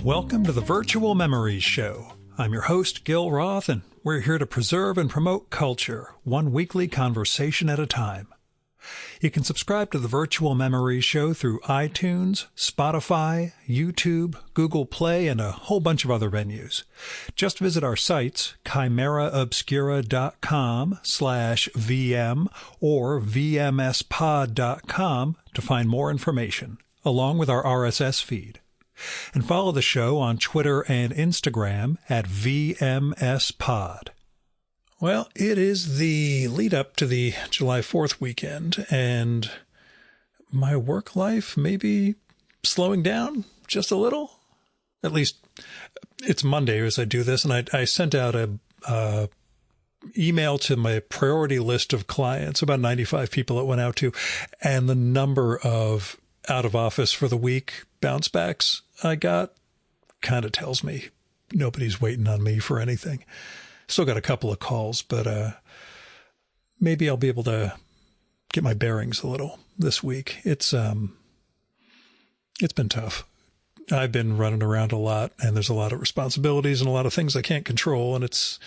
Welcome to the Virtual Memories Show. I'm your host, Gil Roth, and we're here to preserve and promote culture, one weekly conversation at a time. You can subscribe to the Virtual Memories Show through iTunes, Spotify, YouTube, Google Play, and a whole bunch of other venues. Just visit our sites, chimeraobscura.com/VM or vmspod.com to find more information, along with our RSS feed. And follow the show on Twitter and Instagram at VMSPod. Well, it is the lead up to the July 4th weekend, and my work life may be slowing down just a little. At least it's Monday as I do this, and I sent out a email to my priority list of clients, about 95 people it went out to, and the number of out of office for the week bounce backs I got kind of tells me nobody's waiting on me for anything. Still got a couple of calls, but maybe I'll be able to get my bearings a little this week. It's been tough. I've been running around a lot, and there's a lot of responsibilities and a lot of things I can't control, and it's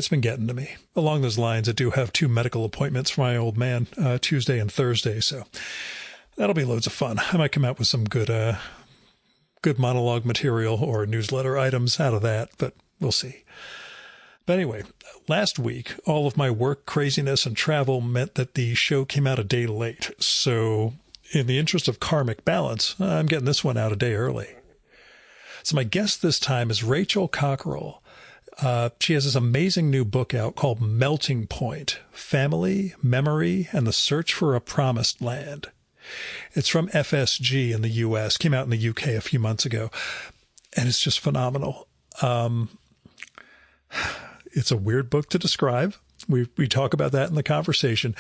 been getting to me. Along those lines, I do have 2 medical appointments for my old man, Tuesday and Thursday, so that'll be loads of fun. I might come out with some good monologue material or newsletter items out of that, but we'll see. But anyway, last week, all of my work craziness and travel meant that the show came out a day late. So in the interest of karmic balance, I'm getting this one out a day early. So my guest this time is Rachel Cockerell. She has this amazing new book out called Melting Point: Family, Memory, and the Search for a Promised Land. It's from FSG in the U.S., came out in the U.K. a few months ago, and it's just phenomenal. It's a weird book to describe. We talk about that in the conversation.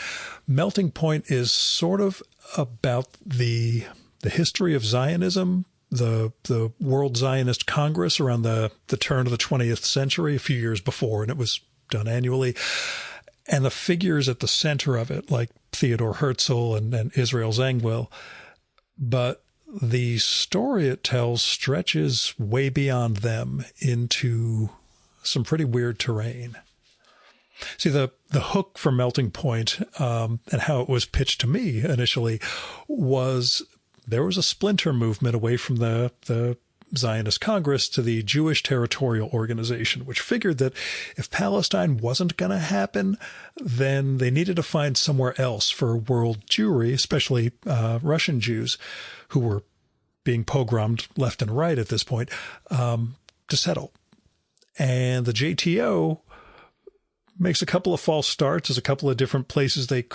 Melting Point is sort of about the history of Zionism, the World Zionist Congress around the turn of the 20th century, a few years before, and it was done annually. And the figures at the center of it, like Theodore Herzl and Israel Zangwill. But the story it tells stretches way beyond them into some pretty weird terrain. See, the hook for Melting Point and how it was pitched to me initially was there was a splinter movement away from the Zionist Congress to the Jewish Territorial Organization, which figured that if Palestine wasn't going to happen, then they needed to find somewhere else for world Jewry, especially Russian Jews who were being pogromed left and right at this point, to settle. And the JTO makes a couple of false starts. There's a couple of different places they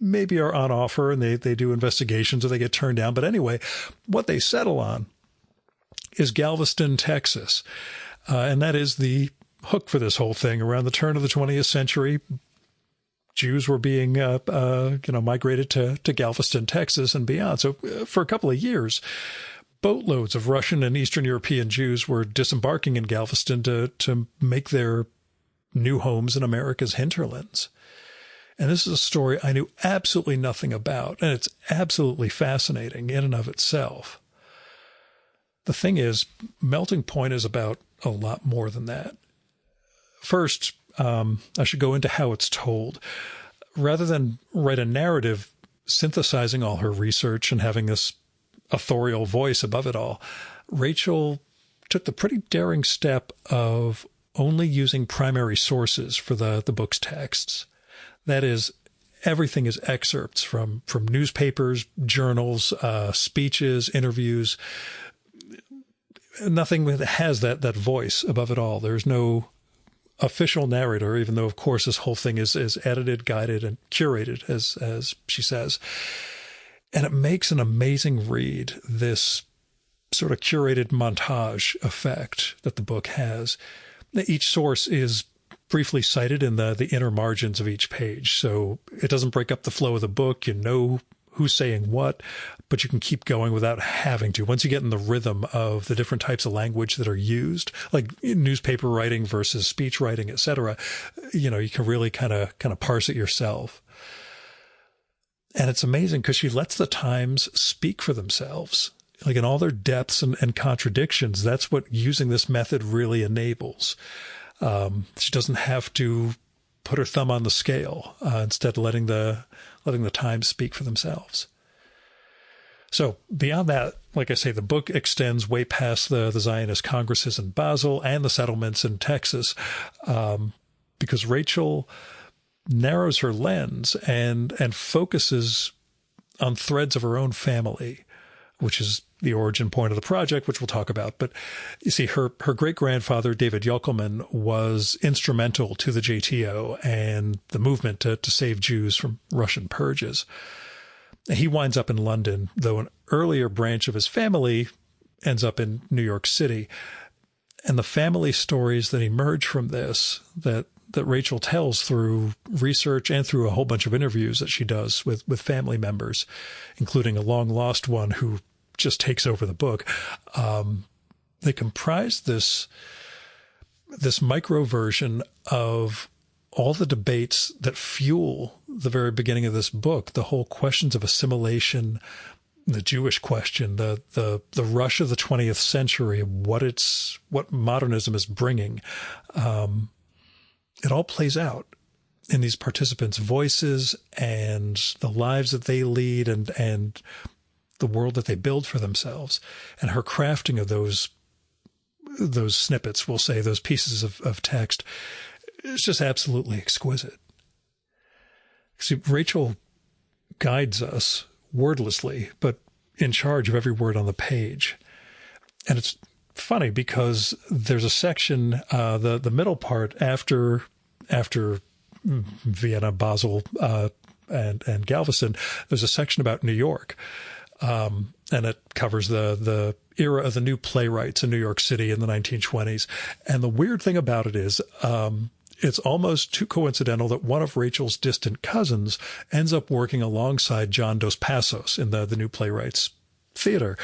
maybe are on offer, and they do investigations or they get turned down. But anyway, what they settle on is Galveston, Texas. And that is the hook for this whole thing. Around the turn of the 20th century, Jews were being migrated to Galveston, Texas and beyond. So for a couple of years, boatloads of Russian and Eastern European Jews were disembarking in Galveston to make their new homes in America's hinterlands. And this is a story I knew absolutely nothing about, and it's absolutely fascinating in and of itself. The thing is, Melting Point is about a lot more than that. First, I should go into how it's told. Rather than write a narrative synthesizing all her research and having this authorial voice above it all, Rachel took the pretty daring step of only using primary sources for the book's texts. That is, everything is excerpts from newspapers, journals, speeches, interviews. Nothing that has that voice above it all. There's no official narrator, even though, of course, this whole thing is edited, guided, and curated, as she says. And it makes an amazing read, this sort of curated montage effect that the book has. Each source is briefly cited in the inner margins of each page, so it doesn't break up the flow of the book. You know who's saying what, but you can keep going without having to. Once you get in the rhythm of the different types of language that are used, like newspaper writing versus speech writing, etc., you can really kind of parse it yourself. And it's amazing because she lets the times speak for themselves. like in all their depths and contradictions, that's what using this method really enables. She doesn't have to put her thumb on the scale, instead letting the times speak for themselves. So beyond that, like I say, the book extends way past the Zionist congresses in Basel and the settlements in Texas, because Rachel narrows her lens and focuses on threads of her own family, which is the origin point of the project, which we'll talk about. But you see, her great-grandfather, David Yockelman, was instrumental to the JTO and the movement to save Jews from Russian purges. He winds up in London, though an earlier branch of his family ends up in New York City. And the family stories that emerge from this, that Rachel tells through research and through a whole bunch of interviews that she does with family members, including a long-lost one who just takes over the book, they comprise this micro version of all the debates that fuel the very beginning of this book, the whole questions of assimilation, the Jewish question, the rush of the 20th century, what modernism is bringing. It all plays out in these participants' voices and the lives that they lead and the world that they build for themselves. And her crafting of those snippets, we'll say, those pieces of text, is just absolutely exquisite. See, Rachel guides us wordlessly, but in charge of every word on the page. And it's funny because there's a section, the middle part after Vienna, Basel, and Galveston, there's a section about New York. And it covers the era of the new playwrights in New York City in the 1920s. And the weird thing about it is, it's almost too coincidental that one of Rachel's distant cousins ends up working alongside John Dos Passos in the New Playwrights Theater,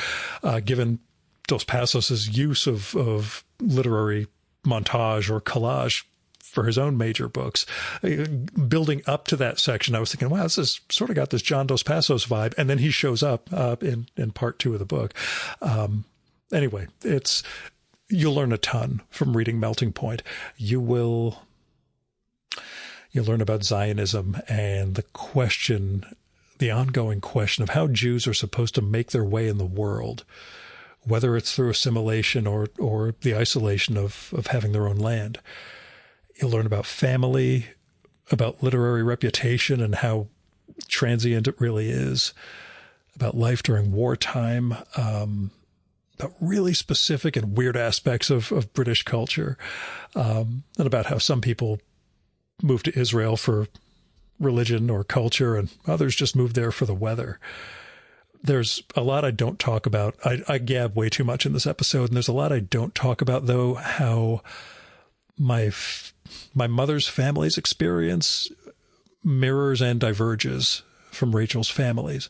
given Dos Passos's use of literary montage or collage for his own major books. Building up to that section, I was thinking, wow, this has sort of got this John Dos Passos vibe. And then he shows up in part 2 of the book. Anyway, you'll learn a ton from reading Melting Point. You'll learn about Zionism and the ongoing question of how Jews are supposed to make their way in the world, whether it's through assimilation or the isolation of having their own land. You'll learn about family, about literary reputation and how transient it really is, about life during wartime, about really specific and weird aspects of British culture, and about how some people moved to Israel for religion or culture and others just moved there for the weather. There's a lot I don't talk about. I gab way too much in this episode, and there's a lot I don't talk about, though, how my mother's family's experience mirrors and diverges from Rachel's family's.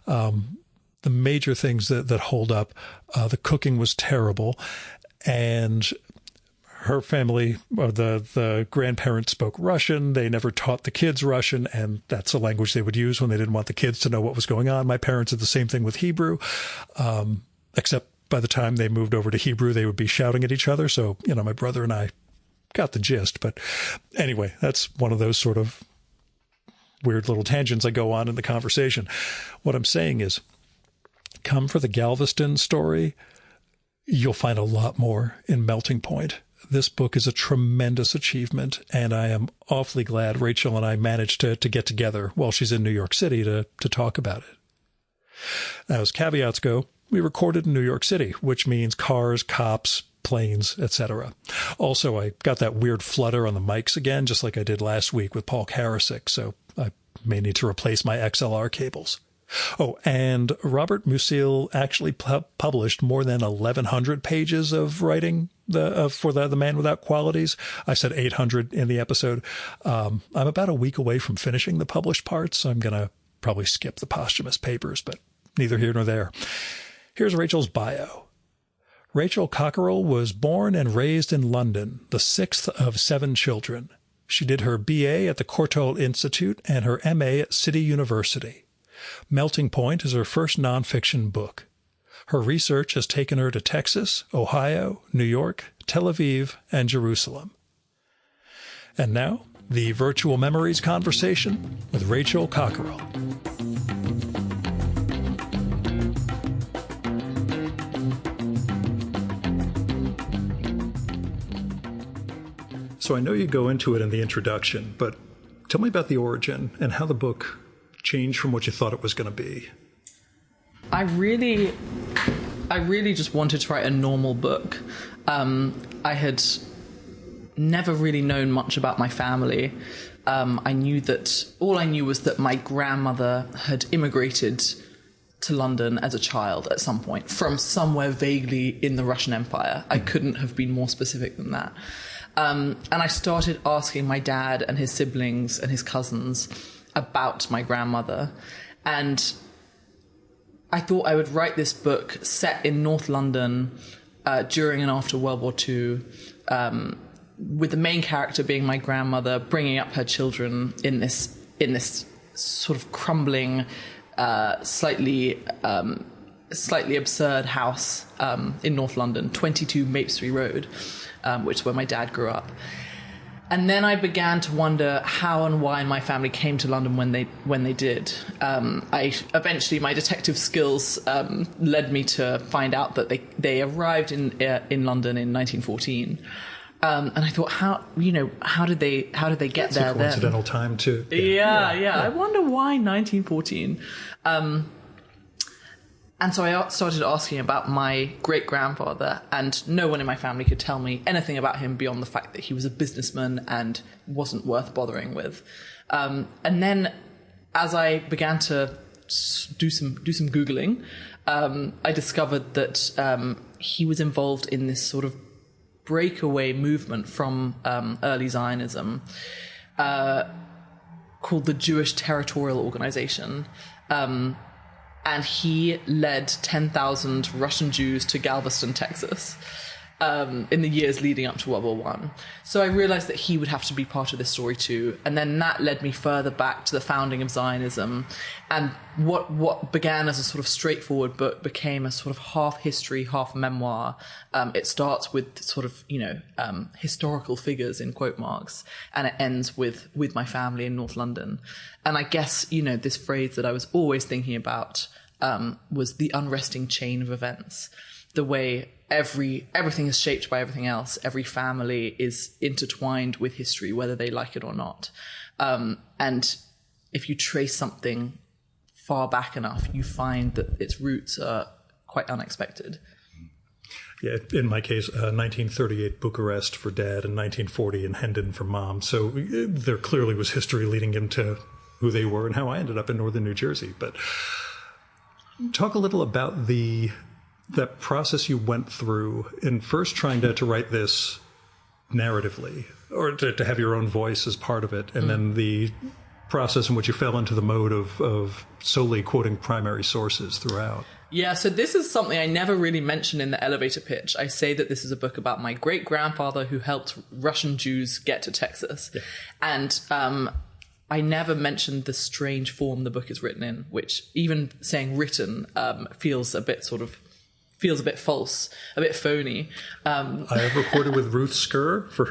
The major things that hold up, the cooking was terrible, and her family, the grandparents spoke Russian. They never taught the kids Russian, and that's a language they would use when they didn't want the kids to know what was going on. My parents did the same thing with Hebrew, except by the time they moved over to Hebrew, they would be shouting at each other. So, my brother and I got the gist. But anyway, that's one of those sort of weird little tangents I go on in the conversation. What I'm saying is, come for the Galveston story, you'll find a lot more in Melting Point. This book is a tremendous achievement, and I am awfully glad Rachel and I managed to get together while she's in New York City to talk about it. Now, as caveats go, we recorded in New York City, which means cars, cops, planes, etc. Also, I got that weird flutter on the mics again, just like I did last week with Paul Karasik, so I may need to replace my XLR cables. Oh, and Robert Musil actually published more than 1,100 pages of writing for the Man Without Qualities. I said 800 in the episode. I'm about a week away from finishing the published parts, so I'm going to probably skip the posthumous papers, but neither here nor there. Here's Rachel's bio. Rachel Cockerell was born and raised in London, the sixth of 7 children. She did her BA at the Courtauld Institute and her MA at City University. Melting Point is her first nonfiction book. Her research has taken her to Texas, Ohio, New York, Tel Aviv, and Jerusalem. And now, the Virtual Memories conversation with Rachel Cockerell. So I know you go into it in the introduction, but tell me about the origin and how the book changed from what you thought it was going to be. I really just wanted to write a normal book. I had never really known much about my family. I knew that all I knew was that my grandmother had immigrated to London as a child at some point from somewhere vaguely in the Russian Empire. I couldn't have been more specific than that. And I started asking my dad and his siblings and his cousins about my grandmother. And I thought I would write this book set in North London during and after World War II, with the main character being my grandmother bringing up her children in this sort of crumbling, slightly absurd house in North London, 22 Mapestree Road, which is where my dad grew up. And then I began to wonder how and why my family came to London when they did. Eventually, my detective skills led me to find out that they arrived in London in 1914. And I thought, how did they get there? It's a coincidental time too. Yeah. I wonder why 1914. And so I started asking about my great-grandfather, and no one in my family could tell me anything about him beyond the fact that he was a businessman and wasn't worth bothering with. And then as I began to do some Googling, I discovered that he was involved in this sort of breakaway movement from early Zionism called the Jewish Territorial Organization. And he led 10,000 Russian Jews to Galveston, Texas, in the years leading up to World War I. So I realized that he would have to be part of this story too. And then that led me further back to the founding of Zionism. And what began as a sort of straightforward book became a sort of half history, half memoir. It starts with sort of, historical figures in quote marks, and it ends with my family in North London. And I guess, this phrase that I was always thinking about was the unresting chain of events. The way everything is shaped by everything else. Every family is intertwined with history, whether they like it or not. And if you trace something far back enough, you find that its roots are quite unexpected. Yeah, in my case, 1938 Bucharest for dad and 1940 in Hendon for mom. So there clearly was history leading him to who they were and how I ended up in northern New Jersey. But talk a little about that process you went through in first trying to write this narratively, or to have your own voice as part of it, and then the process in which you fell into the mode of solely quoting primary sources throughout. Yeah, so this is something I never really mentioned in the elevator pitch. I say that this is a book about my great-grandfather who helped Russian Jews get to Texas. Yeah. And I never mentioned the strange form the book is written in, which even saying written feels a bit false, a bit phony. I have recorded with Ruth Skur for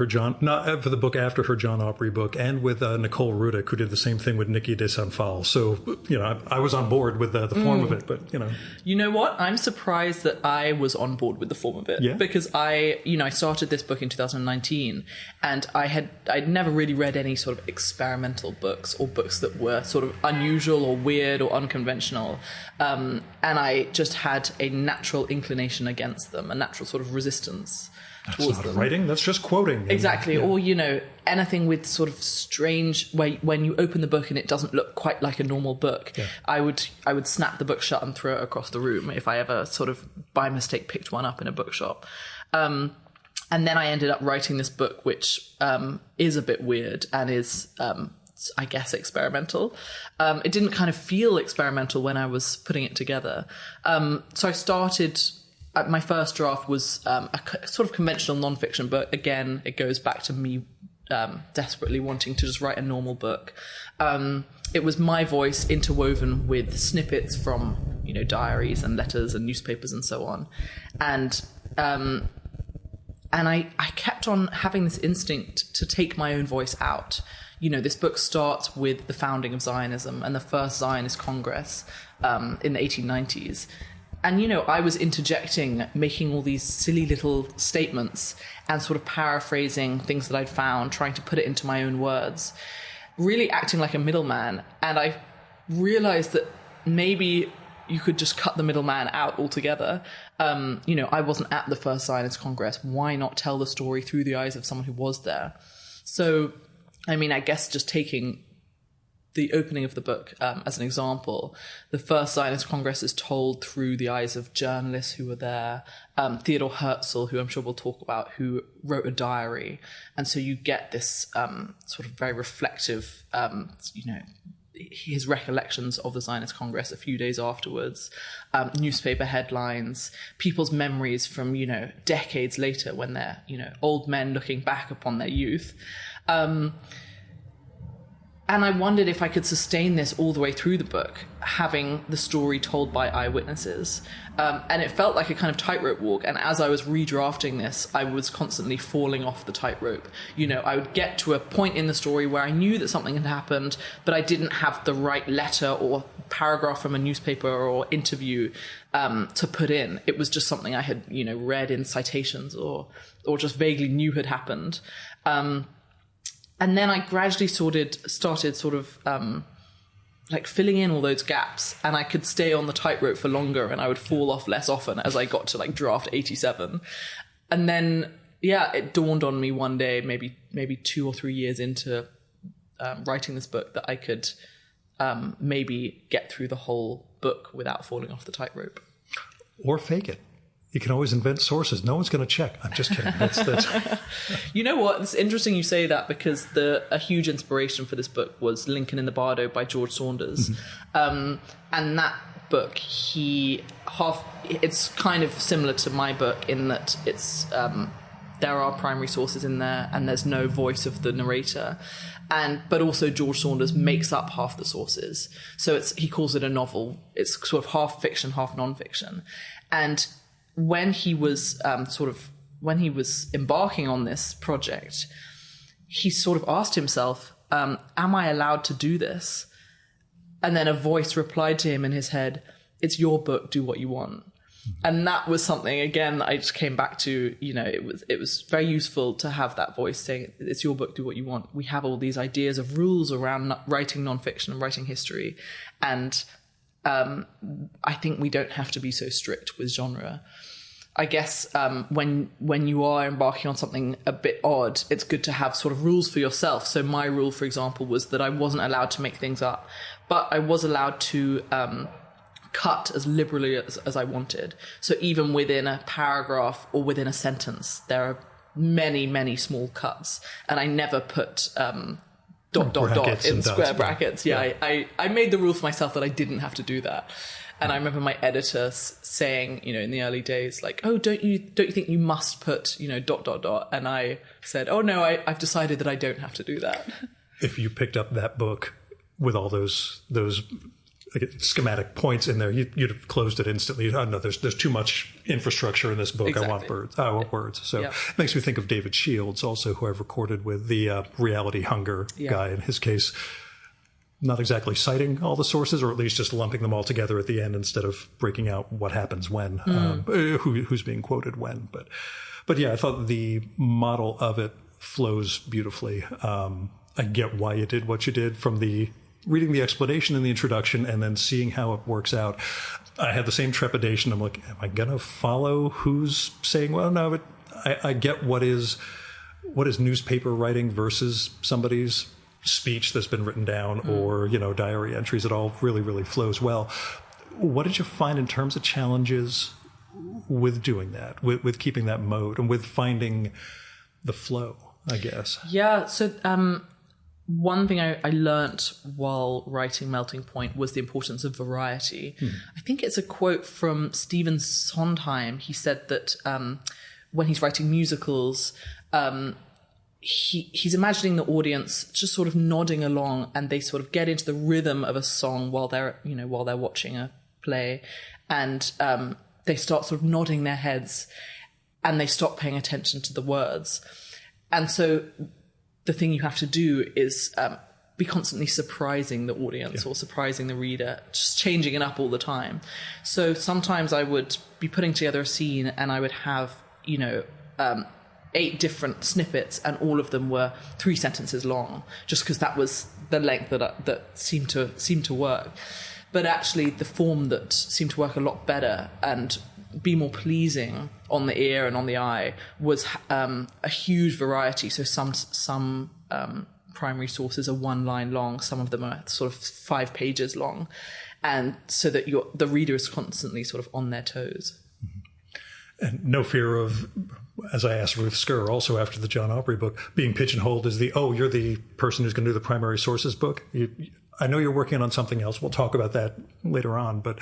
the book after her John Opry book, and with Nicole Rudick, who did the same thing with Nikki de Sanfal. So, I was on board with the form of it, but, You know what? I'm surprised that I was on board with the form of it. Yeah. Because I started this book in 2019, and I'd never really read any sort of experimental books or books that were sort of unusual or weird or unconventional. And I just had a natural inclination against them, a natural sort of resistance towards That's not them. writing, that's just quoting. Exactly. Yeah. Or, anything with sort of strange, when you open the book and it doesn't look quite like a normal book, yeah. I would snap the book shut and throw it across the room if I ever sort of by mistake picked one up in a bookshop. And then I ended up writing this book, which is a bit weird and is I guess experimental. It didn't kind of feel experimental when I was putting it together. So I started, my first draft was a sort of conventional nonfiction book. Again, it goes back to me desperately wanting to just write a normal book. It was my voice interwoven with snippets from, diaries and letters and newspapers and so on. And I kept on having this instinct to take my own voice out. This book starts with the founding of Zionism and the first Zionist Congress in the 1890s. And, I was interjecting, making all these silly little statements and sort of paraphrasing things that I'd found, trying to put it into my own words, really acting like a middleman. And I realized that maybe you could just cut the middleman out altogether. I wasn't at the first Zionist Congress. Why not tell the story through the eyes of someone who was there? So, I guess just taking the opening of the book as an example, the first Zionist Congress is told through the eyes of journalists who were there. Theodore Herzl, who I'm sure we'll talk about, who wrote a diary. And so you get this sort of very reflective, his recollections of the Zionist Congress a few days afterwards, newspaper headlines, people's memories from, decades later when they're, old men looking back upon their youth. And I wondered if I could sustain this all the way through the book, having the story told by eyewitnesses. And it felt like a kind of tightrope walk. And as I was redrafting this, I was constantly falling off the tightrope. I would get to a point in the story where I knew that something had happened, but I didn't have the right letter or paragraph from a newspaper or interview to put in. It was just something I had, read in citations or just vaguely knew had happened. And then I gradually started filling in all those gaps, and I could stay on the tightrope for longer, and I would fall off less often as I got to draft 87. And then, it dawned on me one day, maybe 2 or 3 years into writing this book, that I could maybe get through the whole book without falling off the tightrope. Or fake it. You can always invent sources. No one's going to check. I'm just kidding. That's... You know what? It's interesting you say that, because a huge inspiration for this book was Lincoln in the Bardo by George Saunders. Mm-hmm. And that book, it's kind of similar to my book in that it's there are primary sources in there and there's no voice of the narrator. But also George Saunders makes up half the sources. So he calls it a novel. It's sort of half fiction, half non-fiction. And when he was embarking on this project, he sort of asked himself, am I allowed to do this? And then a voice replied to him in his head, it's your book, do what you want. And that was something, again, that I just came back to. It was very useful to have that voice saying, it's your book, do what you want. We have all these ideas of rules around writing nonfiction and writing history. And I think we don't have to be so strict with genre. I guess when you are embarking on something a bit odd, it's good to have sort of rules for yourself. So my rule, for example, was that I wasn't allowed to make things up, but I was allowed to cut as liberally as I wanted. So even within a paragraph or within a sentence, there are many, many small cuts, and I never put dot in square brackets. Yeah. I made the rule for myself that I didn't have to do that. And I remember my editor saying, in the early days, oh, don't you think you must put, dot. And I said, oh no, I've decided that I don't have to do that. If you picked up that book with all those schematic points in there, you'd have closed it instantly. Oh no, there's too much infrastructure in this book. Exactly. I want words. So It makes me think of David Shields, also, who I've recorded with, the reality hunger guy. In his case, not exactly citing all the sources, or at least just lumping them all together at the end instead of breaking out what happens when, who's being quoted when. But yeah, I thought the model of it flows beautifully. I get why you did what you did from the reading the explanation in the introduction and then seeing how it works out. I had the same trepidation. I'm like, am I going to follow who's saying, well, no, but I get what is newspaper writing versus somebody's speech that's been written down or, diary entries. It all really, really flows well. What did you find in terms of challenges with doing that, with keeping that mode and with finding the flow, I guess? Yeah. So, one thing I learnt while writing Melting Point was the importance of variety. I think it's a quote from Stephen Sondheim. He said that when he's writing musicals, he's imagining the audience just sort of nodding along, and they sort of get into the rhythm of a song while they're watching a play, and they start sort of nodding their heads, and they stop paying attention to the words. And so the thing you have to do is be constantly surprising the audience or surprising the reader, just changing it up all the time. So sometimes I would be putting together a scene and I would have, 8 different snippets, and all of them were 3 sentences long, just because that was the length that seemed to work. But actually the form that seemed to work a lot better and be more pleasing on the ear and on the eye was a huge variety. So some primary sources are 1 line long, some of them are sort of 5 pages long, and so that the reader is constantly sort of on their toes. And no fear of, as I asked Ruth Skur, also after the John Aubrey book, being pigeonholed as you're the person who's going to do the primary sources book. I know you're working on something else. We'll talk about that later on, but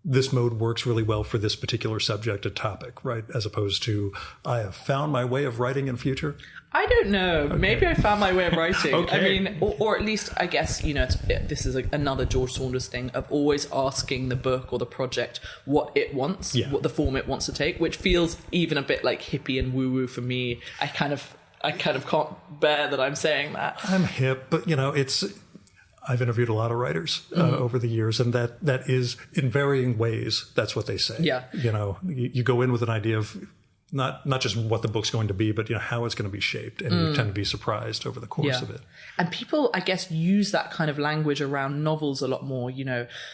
this mode works really well for this particular subject and topic, right? As opposed to, I have found my way of writing in future. I don't know. Okay. Maybe I found my way of writing. Okay. I mean, or at least, I guess, this is another George Saunders thing of always asking the book or the project what it wants, what the form it wants to take, which feels even a bit like hippie and woo-woo for me. I kind of can't bear that I'm saying that. I'm hip, but, I've interviewed a lot of writers over the years, and that is, in varying ways, that's what they say. Yeah. You go in with an idea of not just what the book's going to be, but how it's going to be shaped, and you tend to be surprised over the course of it. And people, I guess, use that kind of language around novels a lot more.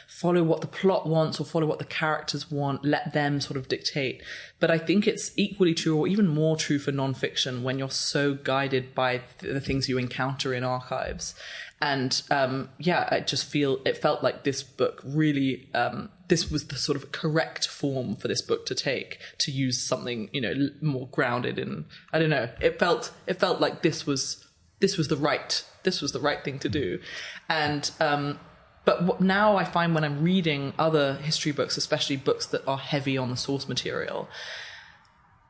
Follow what the plot wants or follow what the characters want. Let them sort of dictate. But I think it's equally true, or even more true, for nonfiction when you're so guided by the things you encounter in archives. And it felt like this book really, this was the sort of correct form for this book to take, to use something, more grounded in, I don't know. It felt like this was the right thing to do. And, but now I find when I'm reading other history books, especially books that are heavy on the source material,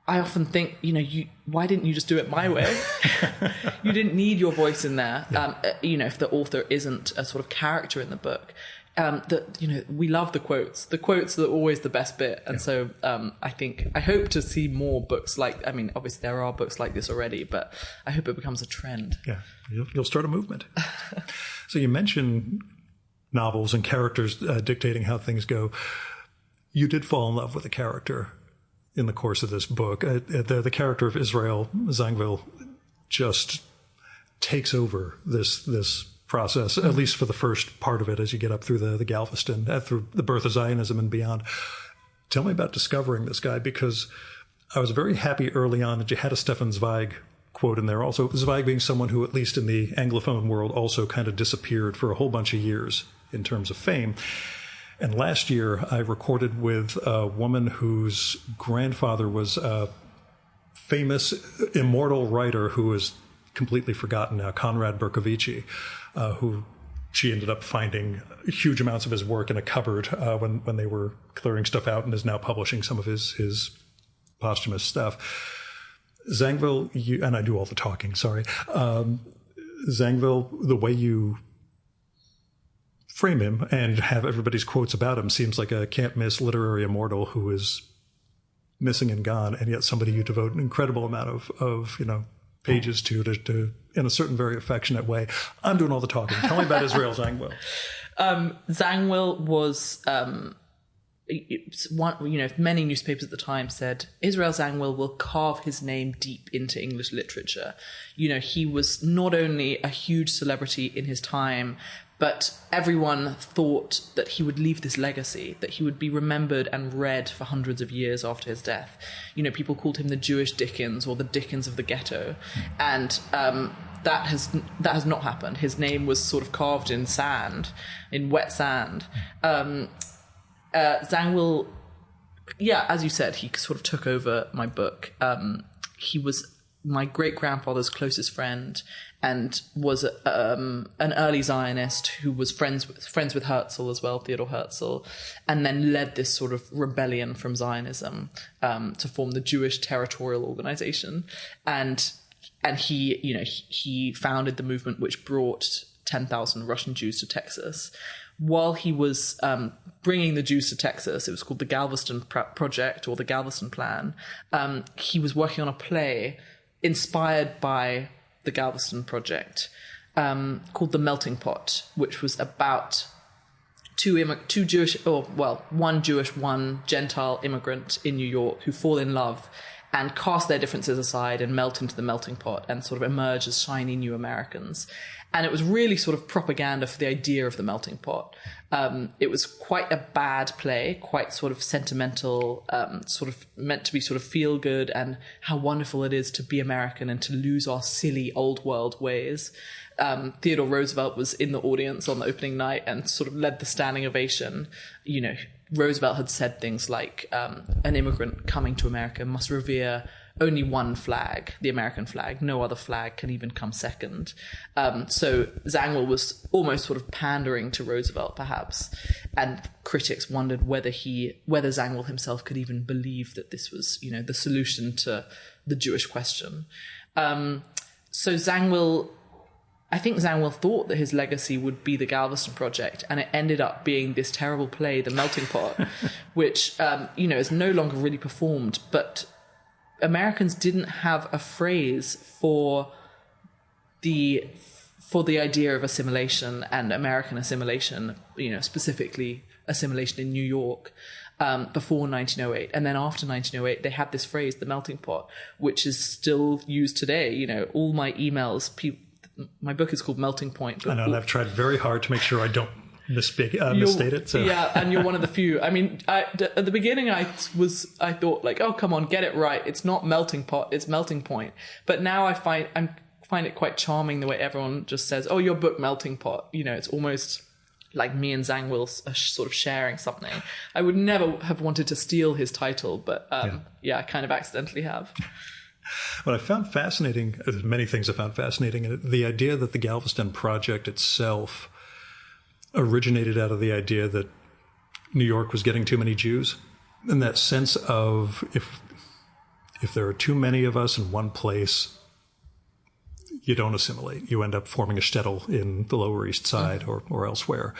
I often think, why didn't you just do it my way? You didn't need your voice in there. Yeah. If the author isn't a sort of character in the book, we love the quotes. The quotes are always the best bit. And so I hope to see more books obviously there are books like this already, but I hope it becomes a trend. Yeah, you'll start a movement. So you mentioned novels and characters dictating how things go. You did fall in love with a character in the course of this book. The character of Israel Zangwill just takes over this process, at least for the first part of it, as you get up through the Galveston, through the birth of Zionism and beyond. Tell me about discovering this guy, because I was very happy early on that you had a Stefan Zweig quote in there. Also, Zweig being someone who, at least in the Anglophone world, also kind of disappeared for a whole bunch of years in terms of fame. And last year, I recorded with a woman whose grandfather was a famous, immortal writer who is completely forgotten now, Konrad Berkovici, who she ended up finding huge amounts of his work in a cupboard when they were clearing stuff out, and is now publishing some of his posthumous stuff. Zangwill, and I do all the talking, sorry. Zangwill, the way you frame him and have everybody's quotes about him seems like a can't-miss literary immortal who is missing and gone, and yet somebody you devote an incredible amount of pages to in a certain very affectionate way. I'm doing all the talking. Tell me about Israel Zangwill. Zangwill was many newspapers at the time said Israel Zangwill will carve his name deep into English literature. He was not only a huge celebrity in his time, but everyone thought that he would leave this legacy, that he would be remembered and read for hundreds of years after his death. People called him the Jewish Dickens, or the Dickens of the ghetto. And that has not happened. His name was sort of carved in sand, in wet sand. Zangwill, as you said, he sort of took over my book. He was my great-grandfather's closest friend, and was an early Zionist who was friends with Herzl as well, Theodor Herzl, and then led this sort of rebellion from Zionism to form the Jewish Territorial Organization, and he founded the movement which brought 10,000 Russian Jews to Texas. while he was bringing the Jews to Texas, it was called the Galveston Project or the Galveston Plan, he was working on a play inspired by the Galveston Project called The Melting Pot, which was about one Jewish, one Gentile immigrant in New York who fall in love and cast their differences aside and melt into the melting pot and sort of emerge as shiny new Americans. And it was really sort of propaganda for the idea of the melting pot. It was quite a bad play, quite sort of sentimental, sort of meant to be sort of feel good and how wonderful it is to be American and to lose our silly old world ways. Theodore Roosevelt was in the audience on the opening night and sort of led the standing ovation. You know, Roosevelt had said things like an immigrant coming to America must revere only one flag, the American flag. No other flag can even come second. So Zangwill was almost sort of pandering to Roosevelt, perhaps. And critics wondered whether Zangwill himself could even believe that this was, you know, the solution to the Jewish question. So I think Zangwill thought that his legacy would be the Galveston Project, and it ended up being this terrible play, The Melting Pot, which, is no longer really performed. But Americans didn't have a phrase for the idea of assimilation and American assimilation, specifically assimilation in New York, before 1908. And then after 1908, they had this phrase, the melting pot, which is still used today. All my emails, my book is called Melting Point. I know, and I've tried very hard to make sure I don't misstate it. So. Yeah, and you're one of the few. I mean, at the beginning, I thought like, oh, come on, get it right. It's not melting pot, it's melting point. But now I find it quite charming the way everyone just says, oh, your book Melting Pot. It's almost like me and Zangwill are sort of sharing something. I would never have wanted to steal his title, but I kind of accidentally have. What I found fascinating, there's many things I found fascinating, the idea that the Galveston Project itself originated out of the idea that New York was getting too many Jews. And that sense of if there are too many of us in one place, you don't assimilate. You end up forming a shtetl in the Lower East Side or elsewhere.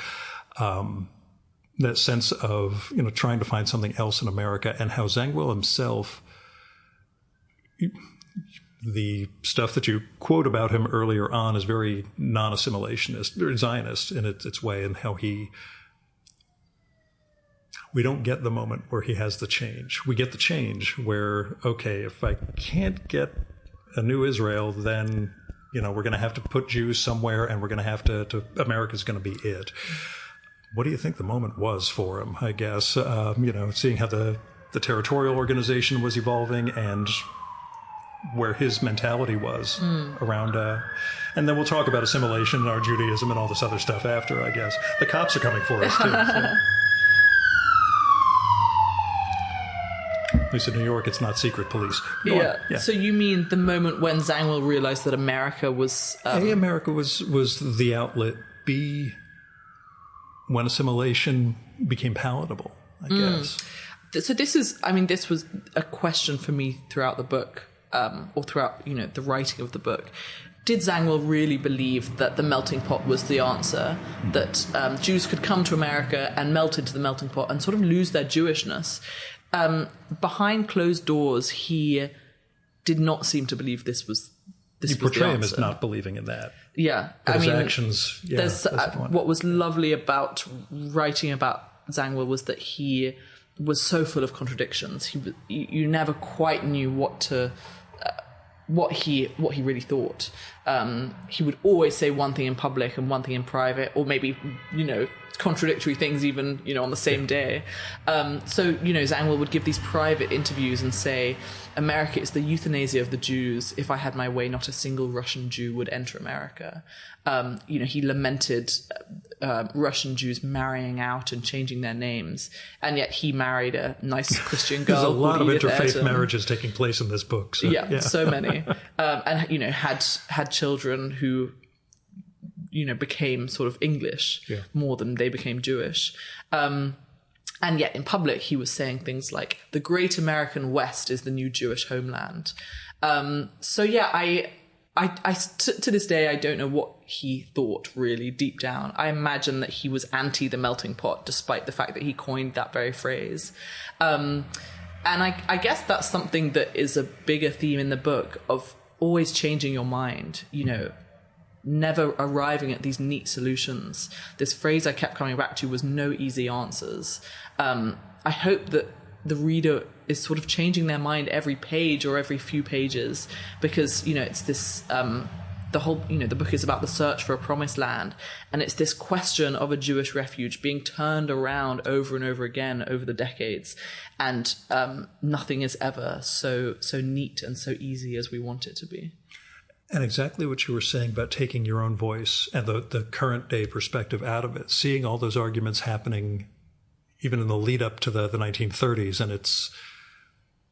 That sense of, trying to find something else in America, and how Zangwill himself, the stuff that you quote about him earlier on is very non-assimilationist, or Zionist in its way, and how we don't get the moment where he has the change. We get the change where, okay, if I can't get a new Israel, then, we're going to have to put Jews somewhere, and we're going to have to America's going to be it. What do you think the moment was for him, I guess, seeing how the territorial organization was evolving and where his mentality was around, and then we'll talk about assimilation and our Judaism and all this other stuff after, I guess. The cops are coming for us, too. So. At least in New York, it's not secret police. Yeah. So you mean the moment when Zangwill realized that America was... A, America was the outlet. B, when assimilation became palatable, I guess. So this was a question for me throughout the book. Or throughout, the writing of the book. Did Zangwill really believe that the melting pot was the answer? That Jews could come to America and melt into the melting pot and sort of lose their Jewishness? Behind closed doors, he did not seem to believe this was the answer. You portray him as not believing in that. Yeah. But his actions, what was lovely about writing about Zangwill was that he was so full of contradictions. You never quite knew what he really thought. He would always say one thing in public and one thing in private, or maybe contradictory things even on the same day. So Zangwill would give these private interviews and say, America is the euthanasia of the Jews. If I had my way, not a single Russian Jew would enter America. He lamented Russian Jews marrying out and changing their names, and yet he married a nice Christian girl. There's a lot of interfaith marriages taking place in this book. So, so many, and had children who became sort of English more than they became Jewish. And yet in public, he was saying things like, the great American West is the new Jewish homeland. I to this day, I don't know what he thought really deep down. I imagine that he was anti the melting pot, despite the fact that he coined that very phrase. And I guess that's something that is a bigger theme in the book, of always changing your mind, you know, never arriving at these neat solutions. This phrase I kept coming back to was no easy answers. I hope that the reader is sort of changing their mind every page or every few pages, because, you know, it's this, the whole, you know, the book is about the search for a promised land, and it's this question of a Jewish refuge being turned around over and over again over the decades, and nothing is ever so neat and so easy as we want it to be. And exactly what you were saying about taking your own voice and the current day perspective out of it, seeing all those arguments happening even in the lead up to the 1930s. And it's,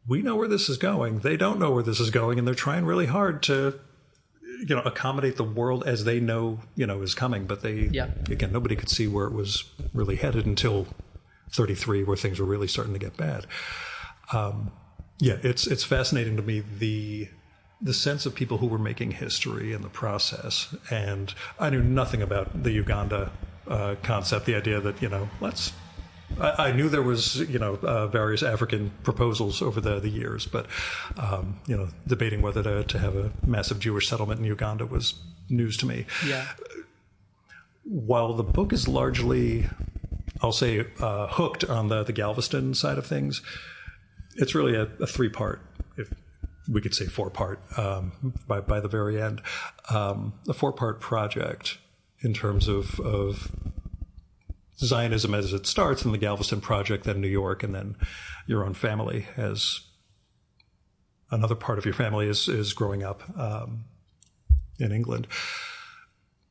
we know where this is going. They don't know where this is going. And they're trying really hard to, you know, accommodate the world as they know, you know, is coming. But they, again, nobody could see where it was really headed until 33, where things were really starting to get bad. It's fascinating to me, the sense of people who were making history in the process. And I knew nothing about the Uganda concept, the idea that, you know, I knew there was, you know, various African proposals over the years, but, you know, debating whether to have a massive Jewish settlement in Uganda was news to me. Yeah. While the book is largely, I'll say, hooked on the Galveston side of things, it's really a 3-part, if we could say 4-part, by the very end, a 4-part project in terms of Zionism as it starts, and the Galveston Project, then New York, and then your own family as another part of your family is growing up in England.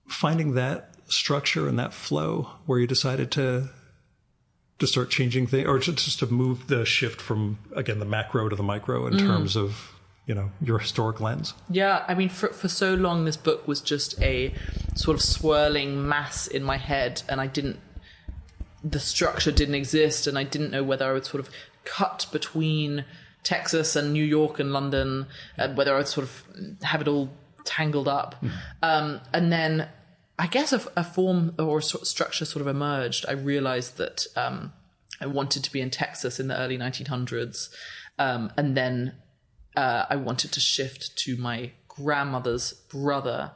Finding that structure and that flow where you decided to start changing things, or just to move the shift from, again, the macro to the micro in terms of, you know, your historic lens. Yeah, I mean, for so long, this book was just a sort of swirling mass in my head, and the structure didn't exist, and I didn't know whether I would sort of cut between Texas and New York and London, and whether I would sort of have it all tangled up. And then I guess a form or a sort of structure sort of emerged. I realized that I wanted to be in Texas in the early 1900s, and then I wanted to shift to my grandmother's brother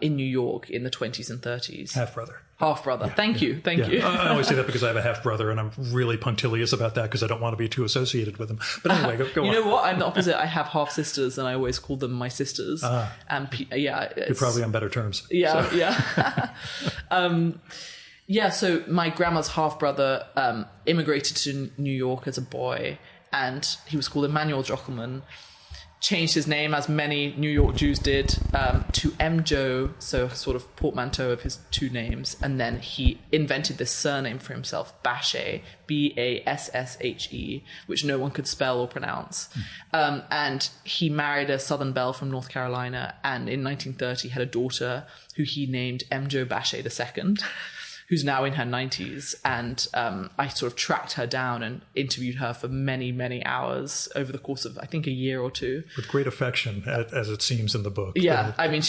in New York in the 20s and 30s. Half-brother. Yeah, Thank you. I always say that because I have a half-brother, and I'm really punctilious about that because I don't want to be too associated with him. But anyway, go on. You know what? I'm the opposite. I have half-sisters, and I always call them my sisters. And you're probably on better terms. Yeah, so. So my grandma's half-brother immigrated to New York as a boy, and he was called Emmanuel Jockelman. Changed his name, as many New York Jews did, to Mjo, so sort of portmanteau of his two names. And then he invented this surname for himself, Bashe, Basshe, which no one could spell or pronounce. And he married a Southern belle from North Carolina, and in 1930 had a daughter who he named Mjo Bashe II, who's now in her 90s. And I sort of tracked her down and interviewed her for many, many hours over the course of, I think, a year or two. With great affection, as it seems in the book. Yeah, I mean,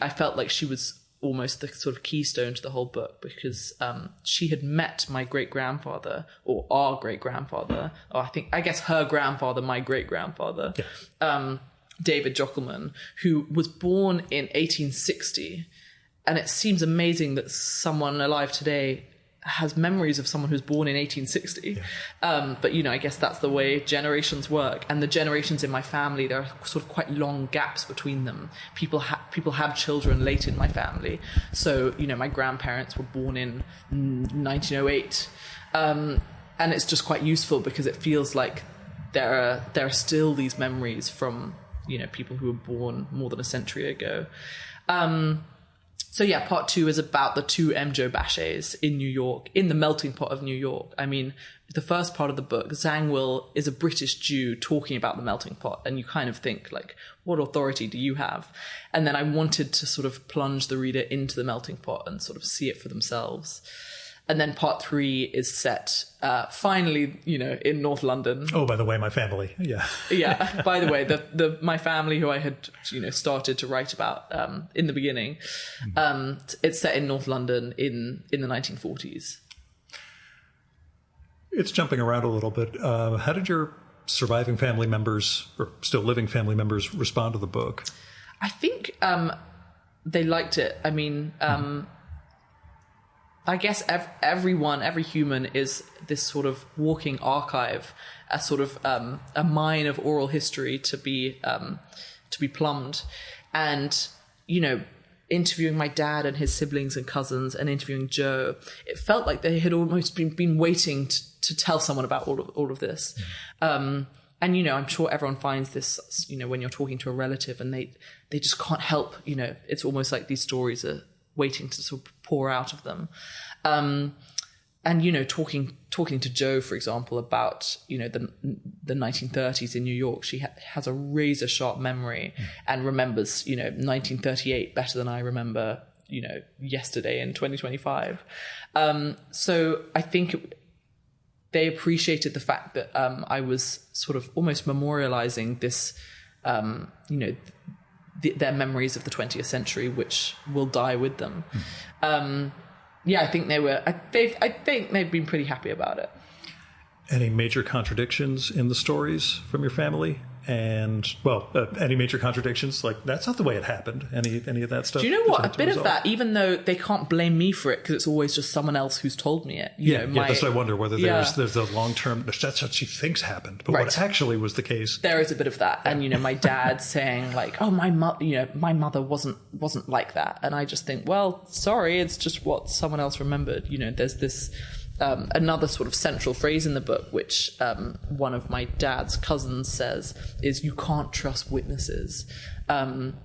I felt like she was almost the sort of keystone to the whole book, because she had met my great-grandfather, or our great-grandfather, or I guess her grandfather, my great-grandfather, David Jockelman, who was born in 1860. And it seems amazing that someone alive today has memories of someone who's born in 1860. But, you know, I guess that's the way generations work. And the generations in my family, there are sort of quite long gaps between them. People have children late in my family. So, you know, my grandparents were born in 1908. And it's just quite useful because it feels like there are still these memories from, you know, people who were born more than a century ago. So yeah, part 2 is about the two Mjo Bashes in New York, in the melting pot of New York. I mean, the first part of the book, Zangwill is a British Jew talking about the melting pot, and you kind of think, like, what authority do you have? And then I wanted to sort of plunge the reader into the melting pot and sort of see it for themselves. And then part 3 is set finally, in North London. Oh, by the way, my family. Yeah. Yeah. By the way, my family who I had, started to write about in the beginning, it's set in North London in the 1940s. It's jumping around a little bit. How did your surviving family members, or still living family members, respond to the book? I think they liked it. I mean, I guess every human is this sort of walking archive, a sort of a mine of oral history to be plumbed. And, interviewing my dad and his siblings and cousins and interviewing Joe, it felt like they had almost been waiting to tell someone about all of this. And, I'm sure everyone finds this, when you're talking to a relative and they just can't help, it's almost like these stories are waiting to sort of pour out of them. And, talking to Joe, for example, about, the 1930s in New York, she has a razor sharp memory and remembers, 1938 better than I remember, yesterday in 2025. So I think they appreciated the fact that I was sort of almost memorializing this, their memories of the 20th century, which will die with them. I think they were. I think they've been pretty happy about it. Any major contradictions in the stories from your family? And, any major contradictions? Like, that's not the way it happened. Any of that stuff? Do you know what? A bit of that, even though they can't blame me for it because it's always just someone else who's told me it. That's what I wonder, whether there's a long-term, that's what she thinks happened. But what actually was the case? There is a bit of that. And, my dad saying like, oh, my mother wasn't like that. And I just think, well, sorry, it's just what someone else remembered. There's this... another sort of central phrase in the book, which one of my dad's cousins says, is you can't trust witnesses. And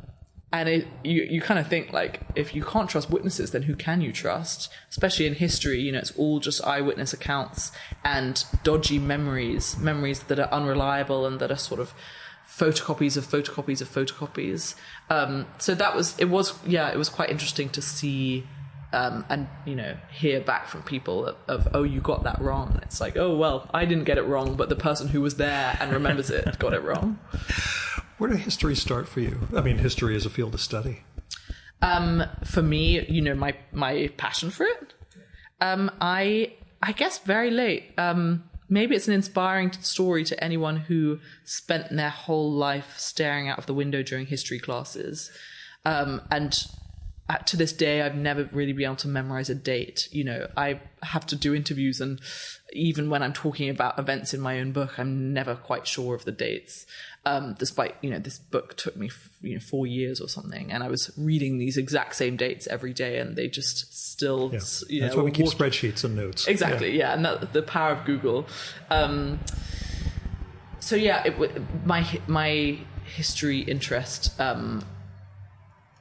you kind of think, like, if you can't trust witnesses, then who can you trust? Especially in history, it's all just eyewitness accounts and dodgy memories that are unreliable and that are sort of photocopies of photocopies of photocopies. So it was quite interesting to see and hear back from people of oh, you got that wrong. It's like, oh, well, I didn't get it wrong, but the person who was there and remembers it got it wrrong. Where did history start for you? I mean, history is a field of study. For me, my passion for it, I guess very late. Maybe it's an inspiring story to anyone who spent their whole life staring out of the window during history classes, and to this day, I've never really been able to memorize a date. I have to do interviews, and even when I'm talking about events in my own book, I'm never quite sure of the dates. Despite, this book took me, 4 years or something, and I was reading these exact same dates every day, and they just still, that's why we keep spreadsheets and notes. Exactly, yeah, and the power of Google. My history interest.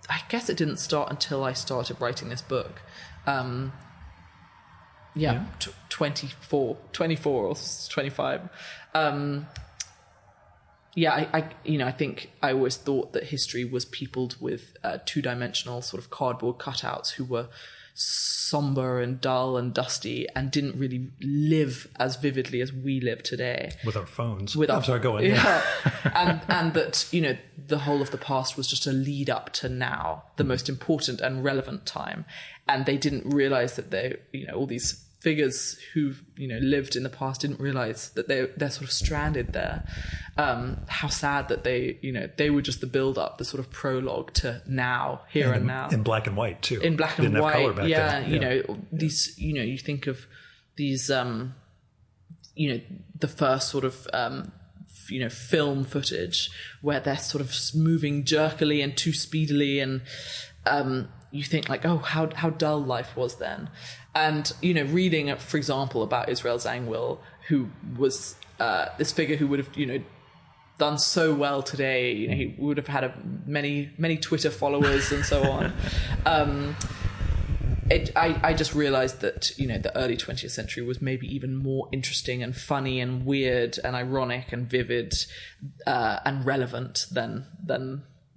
I guess it didn't start until I started writing this book. 24 or 25. I think I always thought that history was peopled with two-dimensional sort of cardboard cutouts who were somber and dull and dusty and didn't really live as vividly as we live today. With our phones. Go on. Yeah. and that, the whole of the past was just a lead up to now, the most important and relevant time. And they didn't realize that they, all these figures who lived in the past didn't realize that they're sort of stranded there. How sad that they were just the build up, the sort of prologue to now, here and now. In black and white too. In black and Didn't white, have color back then. These, you think of these, the first sort of, film footage where they're sort of moving jerkily and too speedily, and you think like, oh, how dull life was then. And, reading, for example, about Israel Zangwill, who was this figure who would have, done so well today. He would have had many Twitter followers and so on. I just realized that, the early 20th century was maybe even more interesting and funny and weird and ironic and vivid and relevant than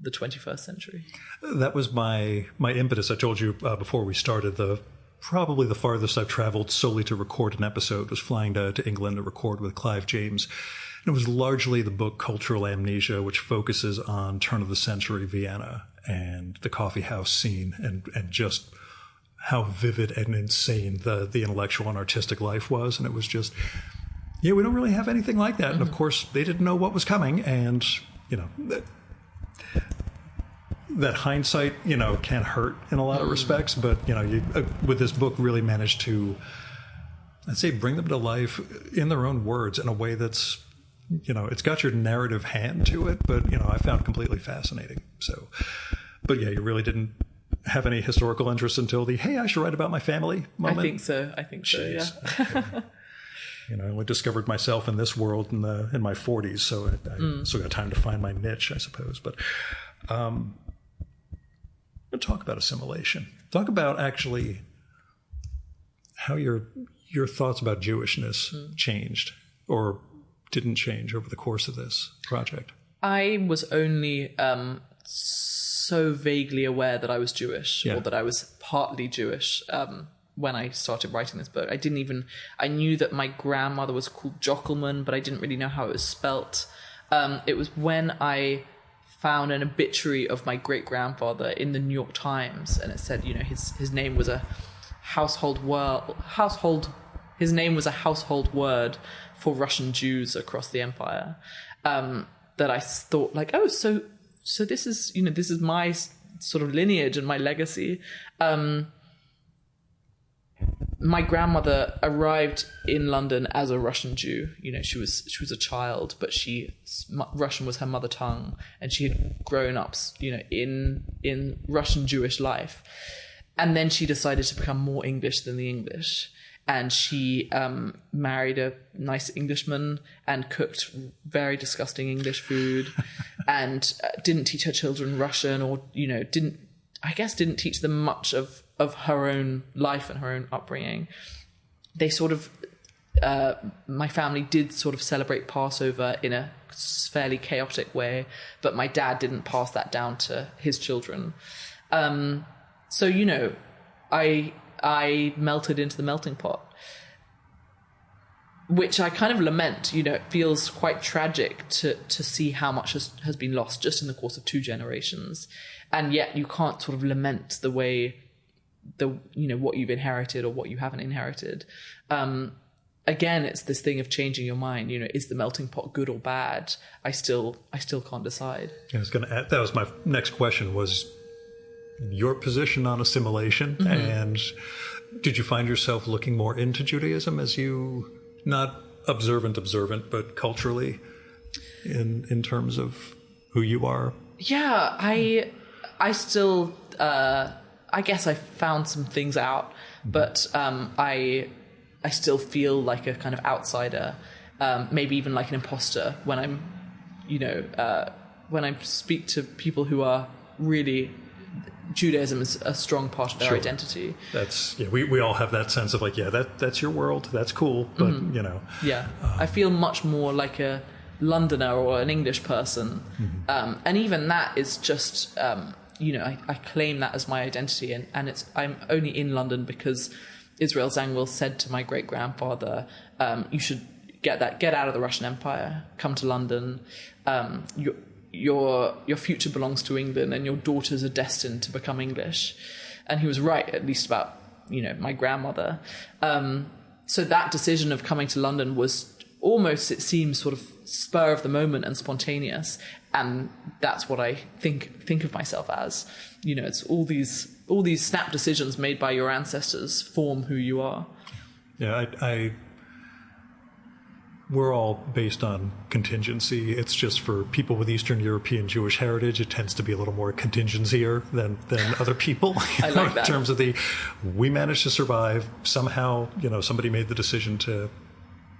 the 21st century. That was my impetus. I told you before we started the probably the farthest I've traveled solely to record an episode was flying to England to record with Clive James. And it was largely the book Cultural Amnesia, which focuses on turn-of-the-century Vienna and the coffee house scene and just how vivid and insane the intellectual and artistic life was. And it was just, we don't really have anything like that. And of course, they didn't know what was coming. And, that hindsight, can hurt in a lot of respects. But, you with this book really managed to, I'd say, bring them to life in their own words in a way that's, it's got your narrative hand to it, but, I found completely fascinating. So, but yeah, you really didn't have any historical interest until the, hey, I should write about my family moment. I think so, yeah. I only discovered myself in this world in my 40s, so I still got time to find my niche, I suppose. But we'll talk about assimilation. Talk about actually how your thoughts about Jewishness changed or didn't change over the course of this project. I was only so vaguely aware that I was Jewish or that I was partly Jewish when I started writing this book. I knew that my grandmother was called Jockelman, but I didn't really know how it was spelt. It was when I found an obituary of my great-grandfather in the New York Times, and it said, his name was a household word for Russian Jews across the empire. That I thought, like, oh, so this is, this is my sort of lineage and my legacy. My grandmother arrived in London as a Russian Jew. She was a child, but Russian was her mother tongue, and she had grown up, in Russian Jewish life. And then she decided to become more English than the English. And she married a nice Englishman and cooked very disgusting English food and didn't teach her children Russian or, didn't teach them much of her own life and her own upbringing. They sort of, my family did sort of celebrate Passover in a fairly chaotic way, but my dad didn't pass that down to his children. So, I melted into the melting pot, which I kind of lament. It feels quite tragic to see how much has been lost just in the course of 2 generations. And yet you can't sort of lament the way what you've inherited or what you haven't inherited. Again, it's this thing of changing your mind. Is the melting pot good or bad? I still can't decide. I was going to add, that was my next question, was your position on assimilation. And did you find yourself looking more into Judaism as you, not observant, but culturally in terms of who you are? Yeah, I still, I guess I found some things out, but I still feel like a kind of outsider, maybe even like an imposter when I'm, when I speak to people who are really, Judaism is a strong part of their identity. That's, we all have that sense of like, that's your world, that's cool, but I feel much more like a Londoner or an English person, and even that is just, I claim that as my identity, and I'm only in London because Israel Zangwill said to my great grandfather, you should get out of the Russian Empire, come to London. Your future belongs to England, and your daughters are destined to become English. And he was right, at least about my grandmother. So that decision of coming to London was almost, it seems, sort of spur of the moment and spontaneous, and that's what I think of myself as. It's all these snap decisions made by your ancestors form who you are. We're all based on contingency. It's just for people with Eastern European Jewish heritage, it tends to be a little more contingencier than other people. I like that. In terms of we managed to survive. Somehow, somebody made the decision to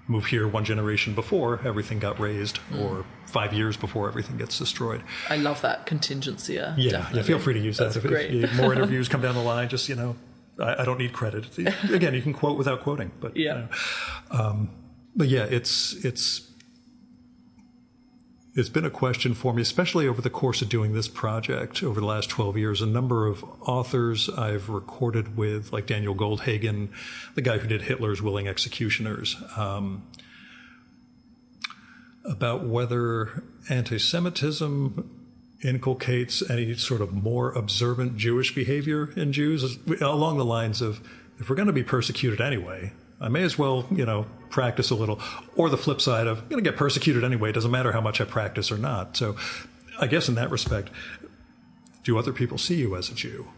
move here 1 generation before everything got razed, or 5 years before everything gets destroyed. I love that contingency. Yeah, feel free to use that. If more interviews come down the line, just, I don't need credit. Again, you can quote without quoting, but it's It's been a question for me, especially over the course of doing this project over the last 12 years. A number of authors I've recorded with, like Daniel Goldhagen, the guy who did Hitler's Willing Executioners, about whether anti-Semitism inculcates any sort of more observant Jewish behavior in Jews, along the lines of, if we're going to be persecuted anyway, I may as well, practice a little. Or the flip side of, I'm going to get persecuted anyway, it doesn't matter how much I practice or not. So I guess in that respect, do other people see you as a Jew?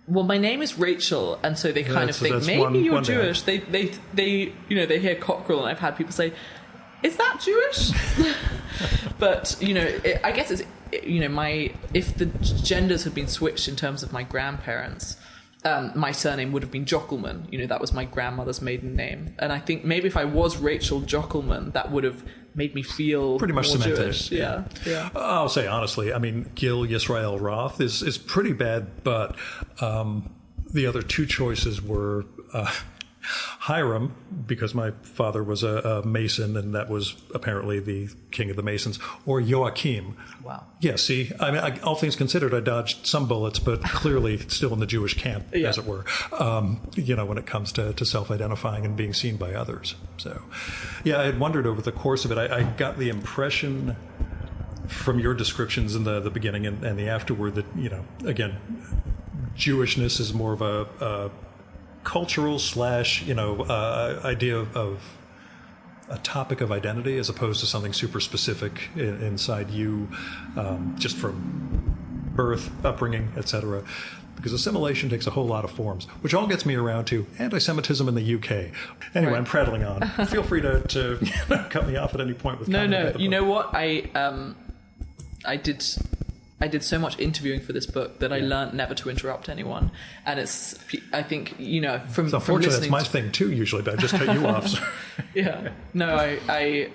Well, my name is Rachel, and so they kind of think, maybe you're Jewish. They hear Cockerell, and I've had people say, is that Jewish? But, I guess it's, if the genders had been switched in terms of my grandparents, my surname would have been Jockelman. That was my grandmother's maiden name. And I think maybe if I was Rachel Jockelman, that would have made me feel pretty much more Jewish. Yeah. I'll say honestly, Gil Yisrael Roth is pretty bad, but the other two choices were Hiram, because my father was a Mason, and that was apparently the king of the Masons, or Joachim. Wow. Yeah, see, all things considered, I dodged some bullets, but clearly still in the Jewish camp, as it were, when it comes to self-identifying and being seen by others. So, yeah, I had wondered over the course of it, I got the impression from your descriptions in the beginning and the afterward that, again, Jewishness is more of a cultural / idea of a topic of identity as opposed to something super specific inside you, just from birth, upbringing, etc. Because assimilation takes a whole lot of forms, which all gets me around to anti-Semitism in the UK. Anyway, right. I'm prattling on. Feel free to cut me off at any point with comment. No. You know what? I did so much interviewing for this book that I learned never to interrupt anyone. And I think, from unfortunately, listening... that's my thing too, usually, but I just cut you off. So. Yeah. No, I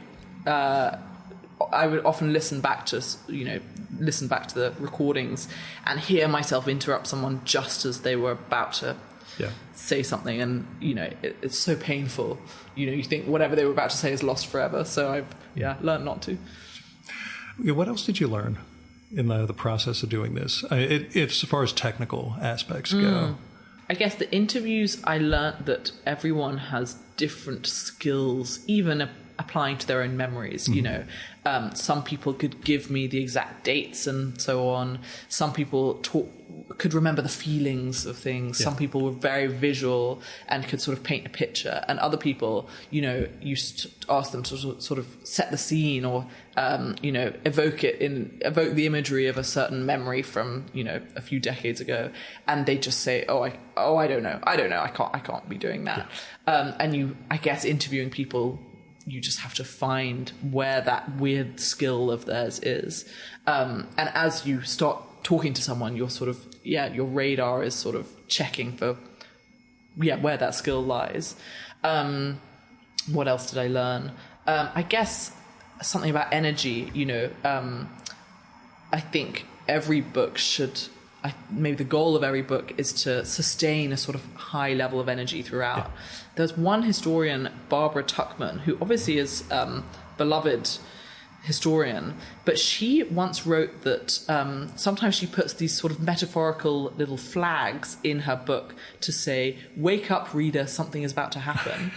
would often listen back to the recordings and hear myself interrupt someone just as they were about to say something. And, it's so painful. You think whatever they were about to say is lost forever. So I've, learned not to. Yeah, what else did you learn in the process of doing this, as far as technical aspects go? I guess the interviews, I learnt that everyone has different skills, even applying to their own memories. Some people could give me the exact dates and so on. Some people could remember the feelings of things. Some people were very visual and could sort of paint a picture. And other people, you ask them to sort of set the scene or, evoke the imagery of a certain memory from, a few decades ago. And they just say, I don't know. I can't be doing that. Yeah. And I guess interviewing people, you just have to find where that weird skill of theirs is. And as you start talking to someone, you're sort of, your radar is sort of checking for, where that skill lies. What else did I learn? I guess something about energy, I think every book maybe the goal of every book is to sustain a sort of high level of energy throughout. Yeah. There's one historian, Barbara Tuchman, who obviously is beloved historian, but she once wrote that sometimes she puts these sort of metaphorical little flags in her book to say, wake up, reader, something is about to happen.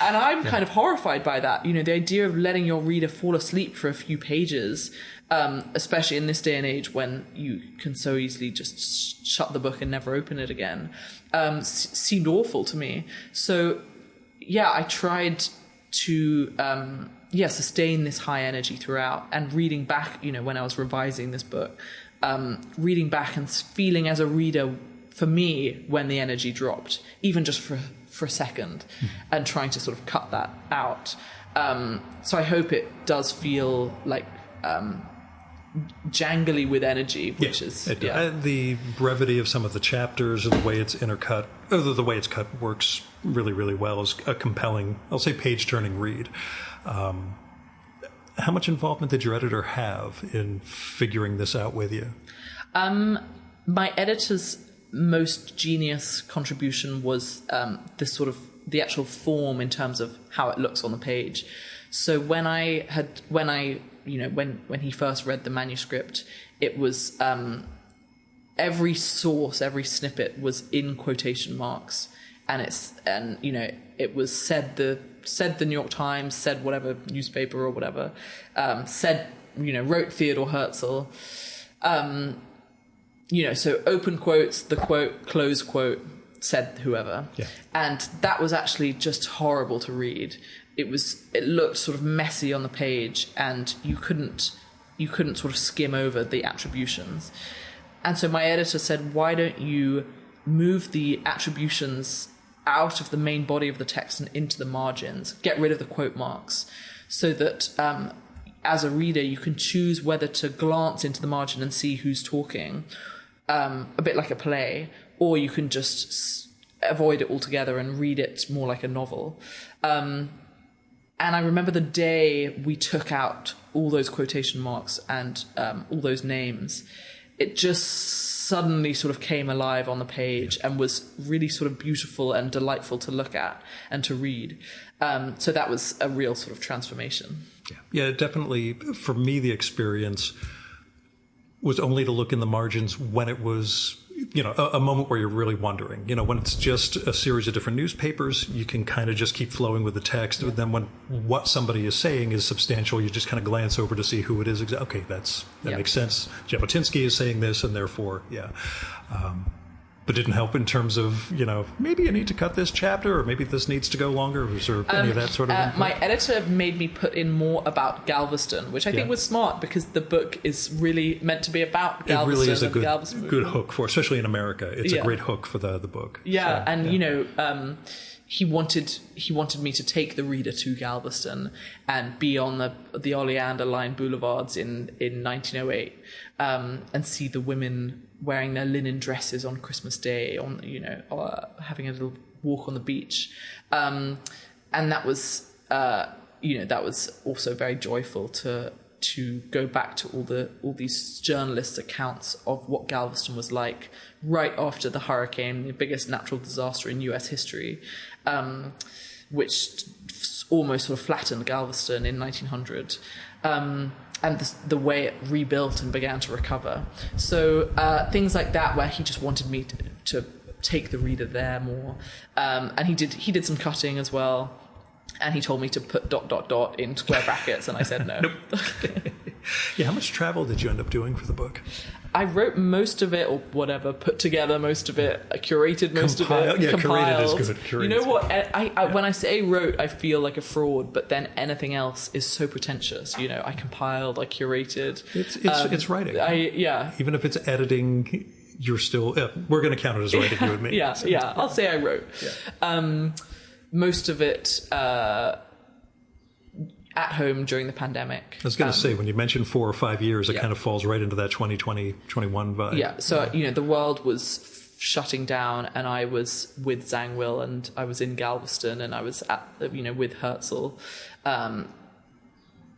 And I'm kind of horrified by that. The idea of letting your reader fall asleep for a few pages, especially in this day and age when you can so easily just shut the book and never open it again, seemed awful to me. So, I tried to, sustain this high energy throughout. And reading back, when I was revising this book, reading back and feeling as a reader, for me, when the energy dropped, even just for a second, and trying to sort of cut that out. So I hope it does feel like jangly with energy, which is the brevity of some of the chapters, or the way it's intercut, or the way it's cut works really, really well. Is a compelling, I'll say, page-turning read. How much involvement did your editor have in figuring this out with you? My editor's most genius contribution was this sort of the actual form in terms of how it looks on the page. So when I when he first read the manuscript, it was every source, every snippet was in quotation marks, and it was said the New York Times, said whatever newspaper or whatever, wrote Theodore Herzl. So open quotes, the quote, close quote, said whoever. Yeah. And that was actually just horrible to read. It looked sort of messy on the page, and you couldn't sort of skim over the attributions. And so my editor said, why don't you move the attributions out of the main body of the text and into the margins, get rid of the quote marks, so that as a reader you can choose whether to glance into the margin and see who's talking, a bit like a play, or you can just avoid it altogether and read it more like a novel. And I remember the day we took out all those quotation marks and all those names, it just suddenly sort of came alive on the page and was really sort of beautiful and delightful to look at and to read. So that was a real sort of transformation. Yeah, definitely. For me, the experience was only to look in the margins when it was, a moment where you're really wondering. When it's just a series of different newspapers, you can kind of just keep flowing with the text. But then when what somebody is saying is substantial, you just kind of glance over to see who it is. Okay, that makes sense. Jabotinsky is saying this, and therefore, yeah. But didn't help in terms of, maybe you need to cut this chapter, or maybe this needs to go longer. Was there any of that sort of input? My editor made me put in more about Galveston, which I think was smart, because the book is really meant to be about Galveston. It really is a Galveston good hook for, especially in America. It's a great hook for the book. Yeah, so, and he wanted me to take the reader to Galveston and be on the Oleander Line boulevards in 1908, and see the women wearing their linen dresses on Christmas Day, having a little walk on the beach, and that was also very joyful to go back to all these journalists' accounts of what Galveston was like right after the hurricane, the biggest natural disaster in U.S. history, which almost sort of flattened Galveston in 1900. And the way it rebuilt and began to recover. So things like that, where he just wanted me to take the reader there more. And he did some cutting as well. And he told me to put ... in square brackets, and I said no. Yeah, how much travel did you end up doing for the book? I wrote most of it, or whatever, put together most of it, curated most of it, yeah, compiled. Curated is good. You know what? I when I say wrote, I feel like a fraud, but then anything else is so pretentious. I compiled, I curated. It's writing. Even if it's editing, you're still. We're going to count it as writing, you and me. Yeah. I'll say I wrote. Yeah. Most of it at home during the pandemic. I was going to say, when you mentioned 4 or 5 years, it kind of falls right into that 2020, 21 vibe. Yeah, so, the world was shutting down, and I was with Zangwill, and I was in Galveston, and I was with Herzl.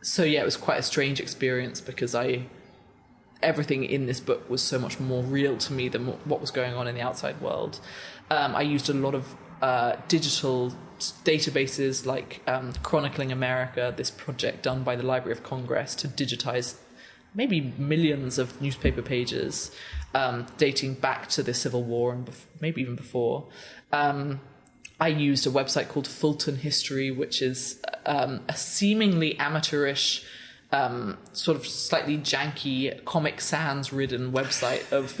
So, yeah, it was quite a strange experience, because everything in this book was so much more real to me than what was going on in the outside world. I used a lot of digital databases like Chronicling America, this project done by the Library of Congress to digitize maybe millions of newspaper pages dating back to the Civil War and maybe even before. I used a website called Fulton History, which is a seemingly amateurish, sort of slightly janky, Comic Sans ridden website of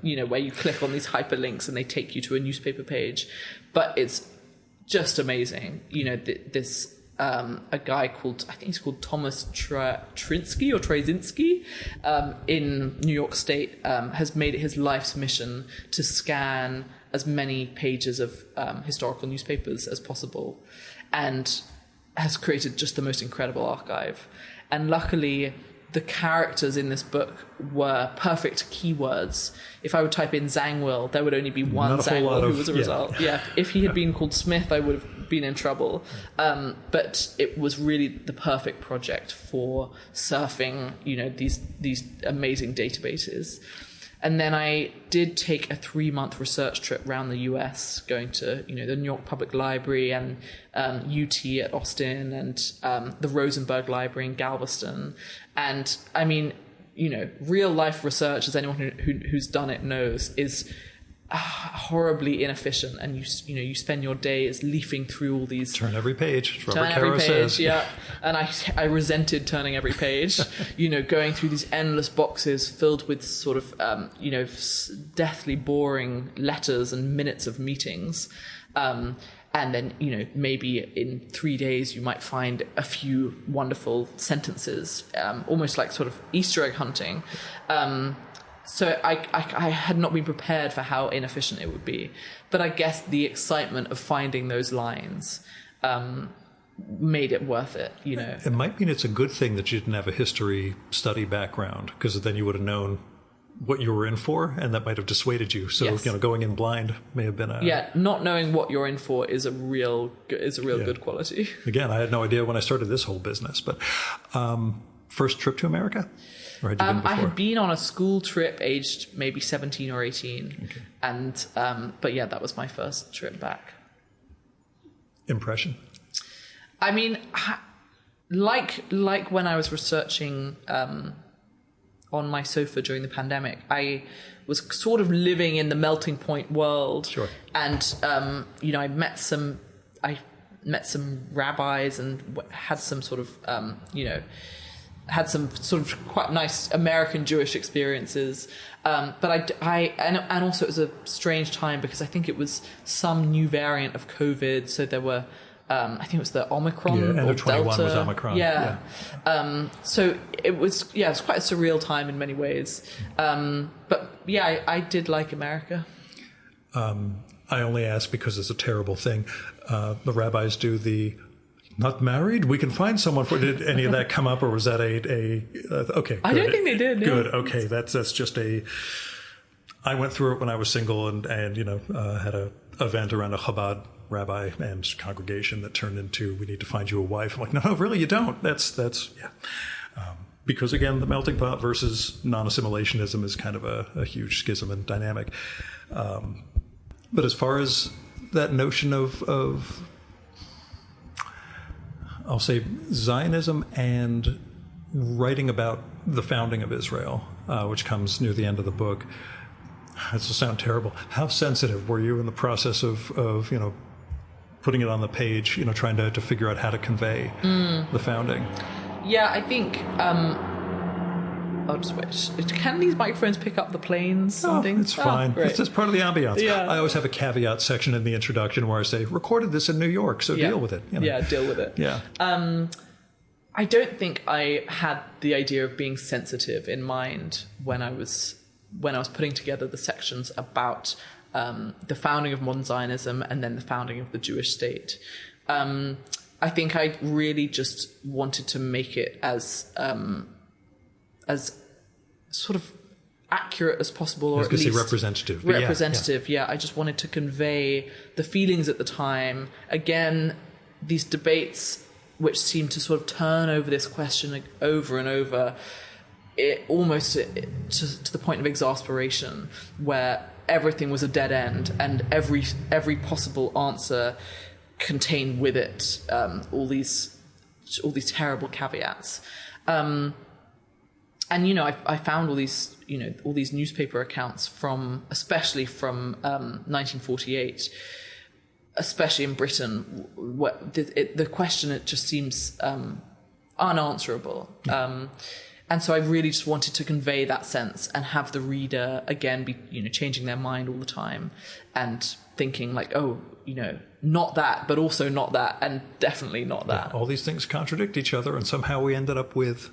where you click on these hyperlinks and they take you to a newspaper page, but it's just amazing. This a guy called, I think he's called Thomas Trinsky or Trzynski, in New York State, has made it his life's mission to scan as many pages of historical newspapers as possible, and has created just the most incredible archive. And luckily, the characters in this book were perfect keywords. If I would type in Zangwill, there would only be one Zangwill who was a result. Yeah, if he had been called Smith, I would have been in trouble. But it was really the perfect project for surfing, these amazing databases. And then I did take a 3-month research trip around the US, going to, the New York Public Library and UT at Austin and the Rosenberg Library in Galveston. And I mean, real life research, as anyone who's done it knows, is horribly inefficient, and you spend your days leafing through all these. Turn every page. Turn every page, yeah. And I resented turning every page. Going through these endless boxes filled with sort of deathly boring letters and minutes of meetings. And then, maybe in 3 days you might find a few wonderful sentences, almost like sort of Easter egg hunting. So I had not been prepared for how inefficient it would be. But I guess the excitement of finding those lines made it worth it, It might mean it's a good thing that you didn't have a history study background, because then you would have known what you were in for, and that might have dissuaded you. So, yes. Going in blind may have been not knowing what you're in for is a real good quality. Again, I had no idea when I started this whole business, but first trip to America? Or had you been before? I had been on a school trip aged maybe 17 or 18. Okay. And, but yeah, that was my first trip back. Impression? I mean, like when I was researching on my sofa during the pandemic, I was sort of living in the melting point world. Sure. And, I met some rabbis and had some sort of, had some sort of quite nice American Jewish experiences. But and also it was a strange time because I think it was some new variant of COVID. So there were, I think it was the Omicron or or 21 Delta. was Omicron. Yeah. So it was quite a surreal time in many ways. But yeah, I did like America. I only ask because it's a terrible thing. The rabbis do the not married? We can find someone for. Did any of that come up, or was that okay? Good. I don't think they did. No. Good. Okay, that's just a. I went through it when I was single, and had a event around a Chabad rabbi and congregation that turned into we need to find you a wife. I'm like, no, really, you don't. That's yeah. Because again, the melting pot versus non-assimilationism is kind of a huge schism and dynamic. But as far as that notion of I'll say Zionism and writing about the founding of Israel, which comes near the end of the book. This will sound terrible. How sensitive were you in the process of putting it on the page, trying to figure out how to convey the founding? Yeah, I think I'll switch. Can these microphones pick up the planes and things? It's fine. Great. It's just part of the ambiance. Yeah. I always have a caveat section in the introduction where I say, recorded this in New York, so deal with it. Yeah, deal with it. Yeah. I don't think I had the idea of being sensitive in mind when I was putting together the sections about the founding of modern Zionism and then the founding of the Jewish state. I think I really just wanted to make it as sort of accurate as possible, or at least representative. Representative, yeah. I just wanted to convey the feelings at the time. Again, these debates which seem to sort of turn over this question over and over, almost to the point of exasperation, where everything was a dead end and every possible answer contained with it all these terrible caveats. And I found all these newspaper accounts especially from 1948, especially in Britain. The question, it just seems unanswerable. And so I really just wanted to convey that sense and have the reader again be changing their mind all the time and thinking like, not that, but also not that, and definitely not that. Yeah, all these things contradict each other, and somehow we ended up with.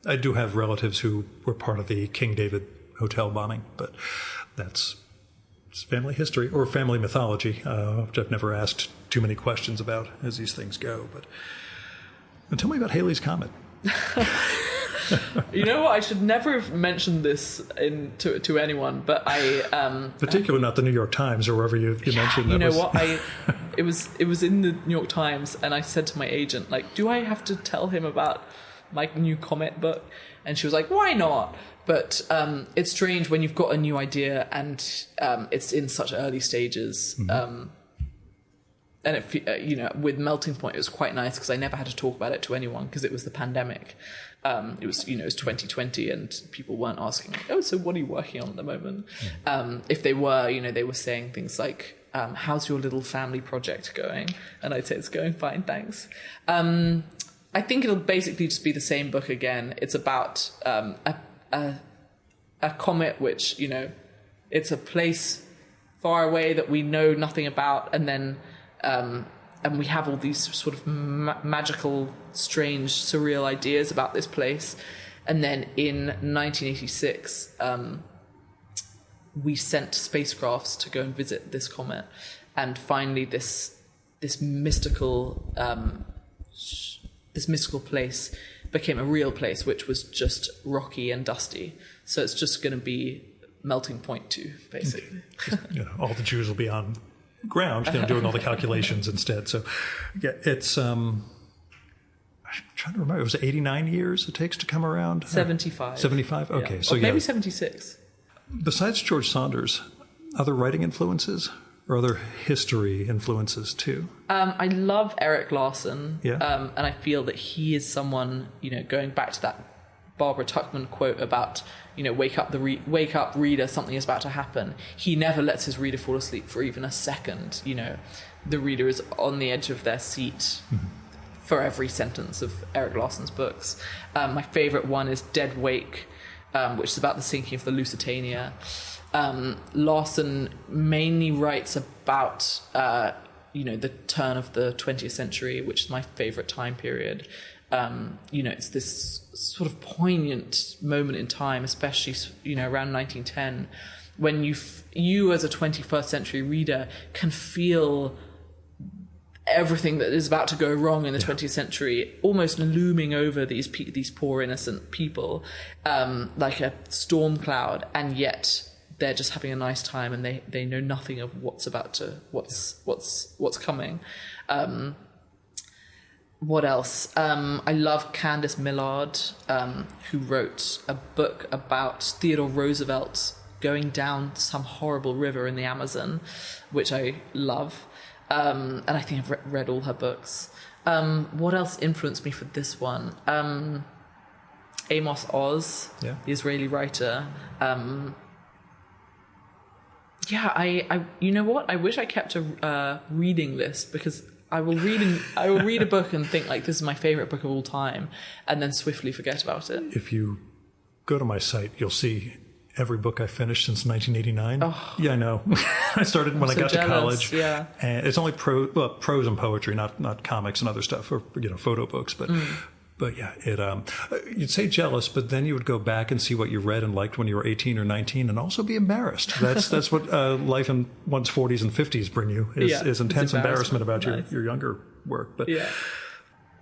I do have relatives who were part of the King David hotel bombing, but it's family history or family mythology, which I've never asked too many questions about as these things go. But tell me about Halley's Comet. You know what? I should never have mentioned this to anyone, but I particularly not the New York Times or wherever you mentioned. You know what? It was in the New York Times, and I said to my agent, like, do I have to tell him about my new comet book? And she was like, why not? But it's strange when you've got a new idea and it's in such early stages. And with Melting Point, it was quite nice because I never had to talk about it to anyone because it was the pandemic. It was 2020 and people weren't asking, oh, so what are you working on at the moment? If they were, they were saying things like, how's your little family project going? And I'd say it's going fine, thanks. I think it'll basically just be the same book again. It's about a comet, which, it's a place far away that we know nothing about, and then and we have all these sort of magical, strange, surreal ideas about this place. And then in 1986, we sent spacecrafts to go and visit this comet, and finally this mystical place became a real place, which was just rocky and dusty. So it's just going to be Melting Point 2, basically. All the Jews will be on ground, doing all the calculations instead. So, yeah, it's I'm trying to remember. It was 89 years it takes to come around. 75. 75. Okay, yeah. So maybe 76. Besides George Saunders, other writing influences or other history influences too? I love Eric Larson. Yeah. And I feel that he is someone, going back to that Barbara Tuchman quote about, wake up reader, something is about to happen. He never lets his reader fall asleep for even a second. The reader is on the edge of their seat for every sentence of Eric Larson's books. My favorite one is Dead Wake, which is about the sinking of the Lusitania. Larson mainly writes about, the turn of the 20th century, which is my favorite time period. It's this sort of poignant moment in time, especially, around 1910, when you as a 21st century reader can feel everything that is about to go wrong in the 20th century almost looming over these poor innocent people, like a storm cloud, and yet they're just having a nice time and they know nothing of what's coming. What else? I love Candice Millard, who wrote a book about Theodore Roosevelt going down some horrible river in the Amazon, which I love. And I think I've read all her books. What else influenced me for this one? Amos Oz, the Israeli writer. I you know what? I wish I kept a reading list, because I will read a book and think like, this is my favorite book of all time, and then swiftly forget about it. If you go to my site, you'll see every book I finished since 1989. Oh. Yeah, I know. I started when I got to college. Yeah. And it's only prose and poetry, not comics and other stuff, or photo books, but yeah, you'd say jealous, but then you would go back and see what you read and liked when you were 18 or 19 and also be embarrassed. That's what life in one's 40s and 50s bring you, is intense embarrassment about your younger work. But I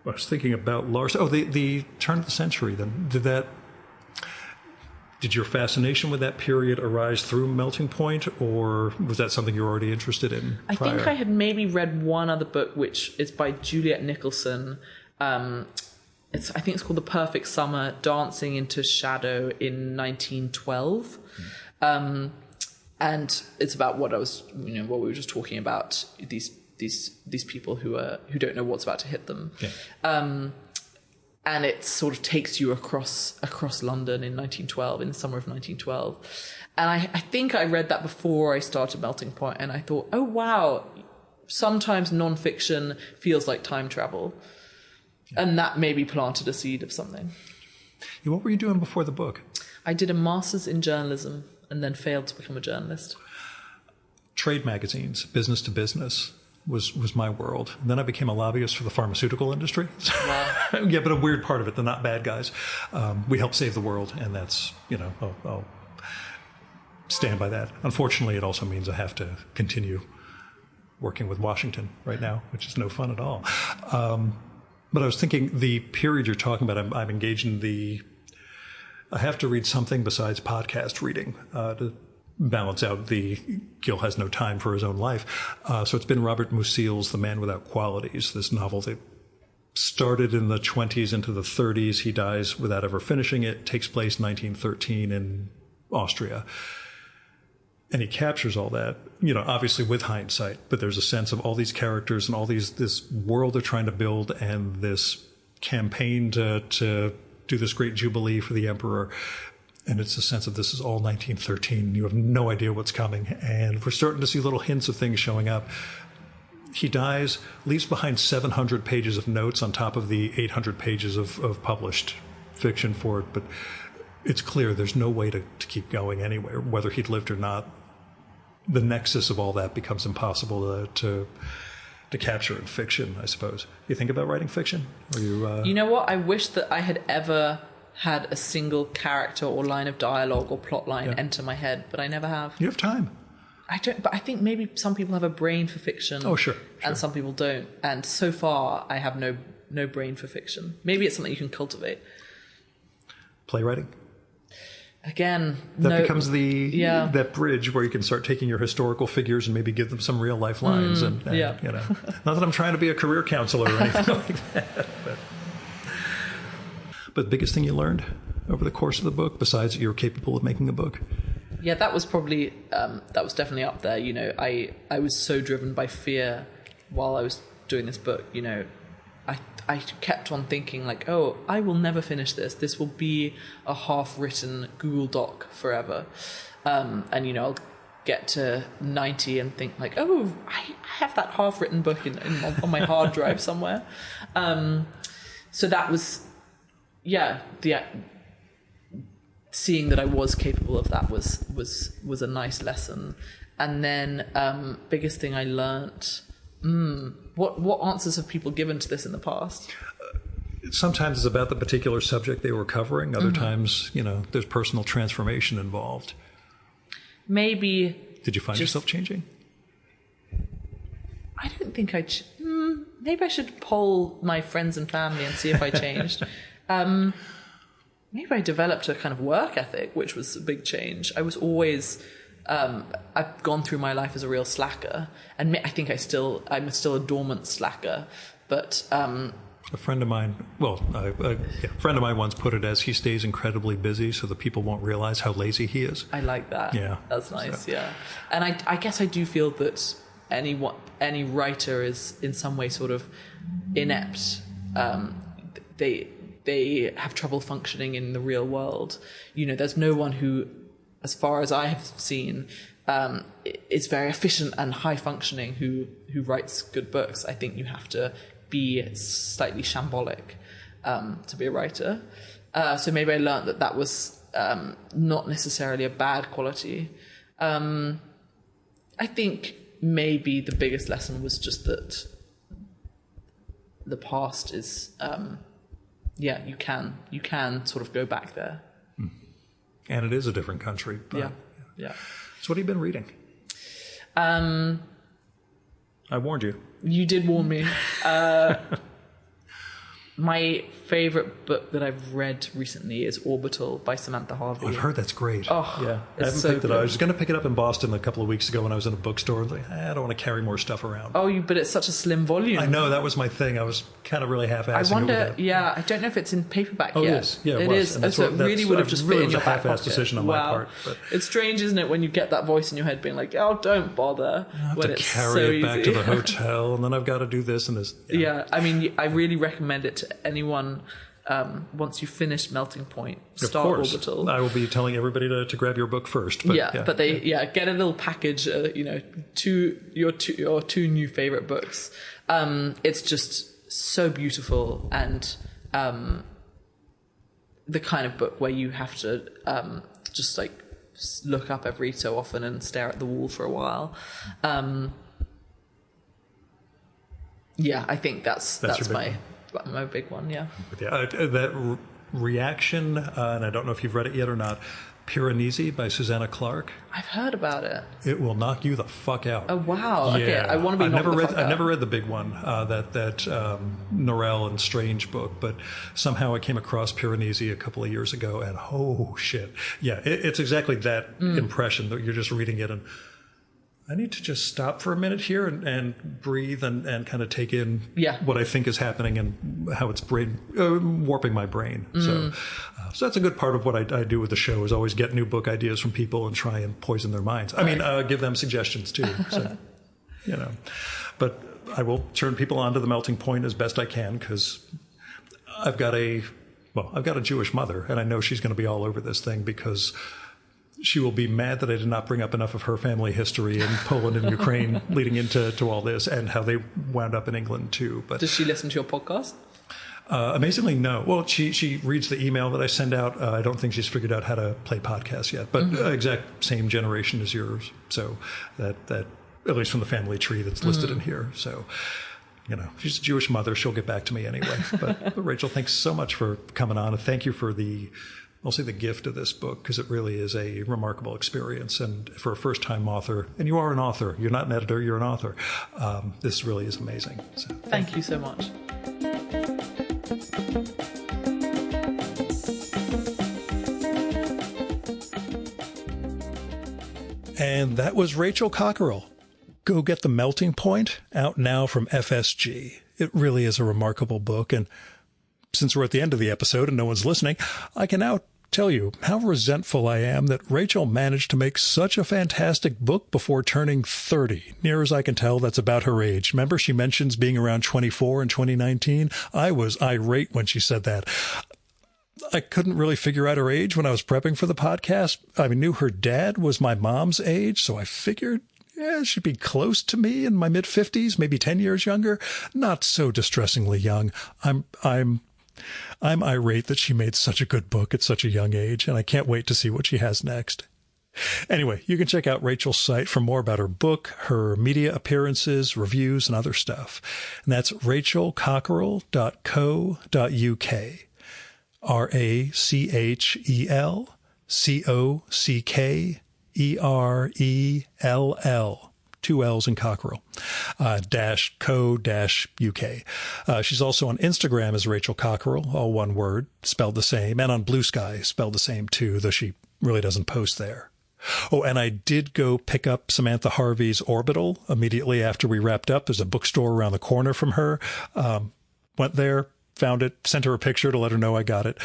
was thinking about Larson. Oh, the turn of the century then. Did your fascination with that period arise through Melting Point, or was that something you were already interested in prior? I think I had maybe read one other book, which is by Juliet Nicholson. I think it's called The Perfect Summer, Dancing into Shadow in 1912. And it's about what what we were just talking about, these people who don't know what's about to hit them. Yeah. And it sort of takes you across London in 1912, in the summer of 1912. And I think I read that before I started Melting Point, and I thought, oh wow, sometimes non-fiction feels like time travel. Yeah. And that maybe planted a seed of something. Yeah, what were you doing before the book? I did a master's in journalism and then failed to become a journalist. Trade magazines, business to business, was my world. And then I became a lobbyist for the pharmaceutical industry. Wow. Yeah, but a weird part of it, they're not bad guys. We help save the world, and that's, I'll stand by that. Unfortunately, it also means I have to continue working with Washington right now, which is no fun at all. But I was thinking, the period you're talking about, I'm engaged in I have to read something besides podcast reading to balance out Gil has no time for his own life. So it's been Robert Musil's The Man Without Qualities, this novel that started in the 20s into the 30s. He dies without ever finishing it. It takes place 1913 in Austria. And he captures all that, obviously with hindsight, but there's a sense of all these characters and all this world they're trying to build and this campaign to do this great jubilee for the emperor. And it's a sense of this is all 1913. You have no idea what's coming. And we're starting to see little hints of things showing up. He dies, leaves behind 700 pages of notes on top of the 800 pages of published fiction for it. But it's clear there's no way to keep going anywhere, whether he'd lived or not. The nexus of all that becomes impossible to capture in fiction, I suppose. You think about writing fiction? Or You know what? I wish that I had ever had a single character or line of dialogue or plot line enter my head, but I never have. You have time. I don't, but I think maybe some people have a brain for fiction. Oh, sure. And some people don't. And so far, I have no brain for fiction. Maybe it's something you can cultivate. Playwriting? Again, that becomes that bridge where you can start taking your historical figures and maybe give them some real life lines. Not that I'm trying to be a career counselor or anything like that. But the biggest thing you learned over the course of the book, besides that you're capable of making a book? Yeah, that was probably that was definitely up there. I was so driven by fear while I was doing this book. I kept on thinking like, oh, I will never finish this. This will be a half-written Google Doc forever. And I'll get to 90 and think like, oh, I have that half-written book on my hard drive somewhere. So that was, seeing that I was capable of that was a nice lesson. And then biggest thing I learnt. What answers have people given to this in the past? Sometimes it's about the particular subject they were covering. Other times, there's personal transformation involved. Maybe. Did you find yourself changing? I don't think maybe I should poll my friends and family and see if I changed. Maybe I developed a kind of work ethic, which was a big change. I was always... I've gone through my life as a real slacker, and I think I'm still a dormant slacker. But a friend of mine, a friend of mine once put it as he stays incredibly busy so that people won't realize how lazy he is. I like that. Yeah, that's nice. So. Yeah, and I guess I do feel that any writer is in some way sort of inept. They have trouble functioning in the real world. There's no one who, as far as I have seen, is very efficient and high functioning who writes good books. I think you have to be slightly shambolic to be a writer. So maybe I learned that was not necessarily a bad quality. I think maybe the biggest lesson was just that the past is, you can sort of go back there. And it is a different country. But, yeah. So what have you been reading? I warned you. You did warn me. My favorite book that I've read recently is Orbital by Samantha Harvey. I've heard that's great. Oh, yeah. I haven't picked it up. I was going to pick it up in Boston a couple of weeks ago when I was in a bookstore. I was like, I don't want to carry more stuff around. Oh, but it's such a slim volume. I know, that was my thing. I was kind of really half-assing. I wonder, I don't know if it's in paperback yet. It is. Yeah, it was. is. So it really would have just fit in your back pocket. It was a half-assed decision on my part. But it's strange, isn't it, when you get that voice in your head being like, oh, don't bother. I have to carry it back to the hotel, and then I've got to do this and this. Yeah, I mean, I really recommend it to anyone. Once you finish Melting Point, start Orbital. I will be telling everybody to grab your book first. But, but they get a little package. Your two new favorite books. It's just so beautiful and the kind of book where you have to just like look up every so often and stare at the wall for a while. I think that's my big one, that reaction, and I don't know if you've read it yet or not, Piranesi by Susanna Clarke. I've heard about it. It will knock you the fuck out. Oh, wow. Yeah. Okay, I want to be knocked the fuck out. I've never read the big one, that Norell and Strange book, but somehow I came across Piranesi a couple of years ago, and oh, shit. Yeah, it's exactly that impression that you're just reading it and I need to just stop for a minute here and breathe and kind of take in what I think is happening and how it's warping my brain. So that's a good part of what I do with the show, is always get new book ideas from people and try and poison their minds. I mean, give them suggestions too. So, but I will turn people on to The Melting Point as best I can, because I've got a Jewish mother, and I know she's going to be all over this thing, because she will be mad that I did not bring up enough of her family history in Poland and Ukraine leading into all this, and how they wound up in England too. But does she listen to your podcast? Amazingly, no. Well, she reads the email that I send out. I don't think she's figured out how to play podcasts yet, but exact same generation as yours. So that at least from the family tree that's listed in here. So, she's a Jewish mother. She'll get back to me anyway. But Rachel, thanks so much for coming on, and thank you for I'll say the gift of this book, because it really is a remarkable experience. And for a first-time author, and you are an author, you're not an editor, you're an author, this really is amazing. So, thank you so much. And that was Rachel Cockerell. Go get The Melting Point, out now from FSG. It really is a remarkable book, and since we're at the end of the episode and no one's listening, I can now tell you how resentful I am that Rachel managed to make such a fantastic book before turning 30. Near as I can tell, that's about her age. Remember, she mentions being around 24 in 2019? I was irate when she said that. I couldn't really figure out her age when I was prepping for the podcast. I knew her dad was my mom's age, so I figured, she'd be close to me in my mid-50s, maybe 10 years younger. Not so distressingly young. I'm irate that she made such a good book at such a young age, and I can't wait to see what she has next. Anyway, you can check out Rachel's site for more about her book, her media appearances, reviews, and other stuff. And that's rachelcockerell.co.uk. RACHELCOCKERELL. 2 L's in Cockerell, -co-uk. She's also on Instagram as Rachel Cockerell, all one word, spelled the same, and on Blue Sky, spelled the same too, though she really doesn't post there. Oh, and I did go pick up Samantha Harvey's Orbital immediately after we wrapped up. There's a bookstore around the corner from her. Went there, found it, sent her a picture to let her know I got it.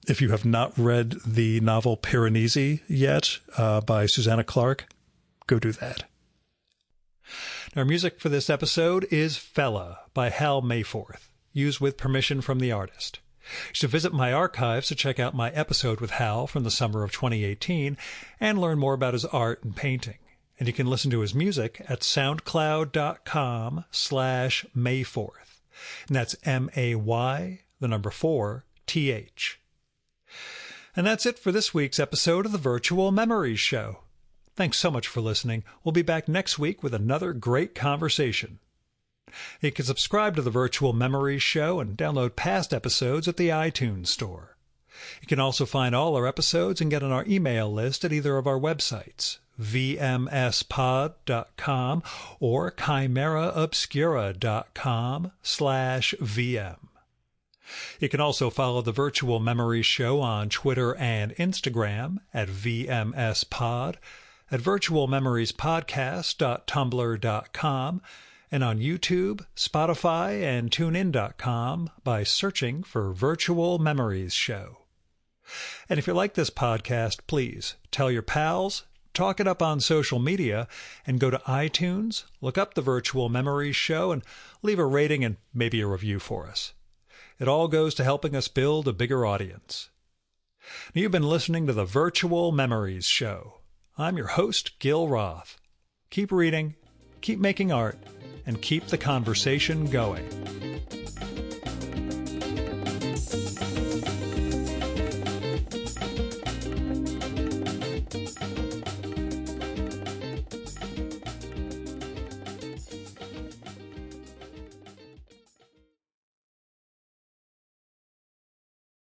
If you have not read the novel Piranesi yet, by Susanna Clarke, go do that. Our music for this episode is Fella by Hal Mayforth, used with permission from the artist. You should visit my archives to check out my episode with Hal from the summer of 2018 and learn more about his art and painting. And you can listen to his music at soundcloud.com/Mayforth. And that's MAY4TH. And that's it for this week's episode of the Virtual Memories Show. Thanks so much for listening. We'll be back next week with another great conversation. You can subscribe to the Virtual Memories Show and download past episodes at the iTunes Store. You can also find all our episodes and get on our email list at either of our websites, vmspod.com or chimeraobscura.com/VM. You can also follow the Virtual Memories Show on Twitter and Instagram at vmspod, at virtualmemoriespodcast.tumblr.com, and on YouTube, Spotify, and TuneIn.com by searching for Virtual Memories Show. And if you like this podcast, please tell your pals, talk it up on social media, and go to iTunes, look up the Virtual Memories Show, and leave a rating and maybe a review for us. It all goes to helping us build a bigger audience. Now, you've been listening to the Virtual Memories Show. I'm your host, Gil Roth. Keep reading, keep making art, and keep the conversation going.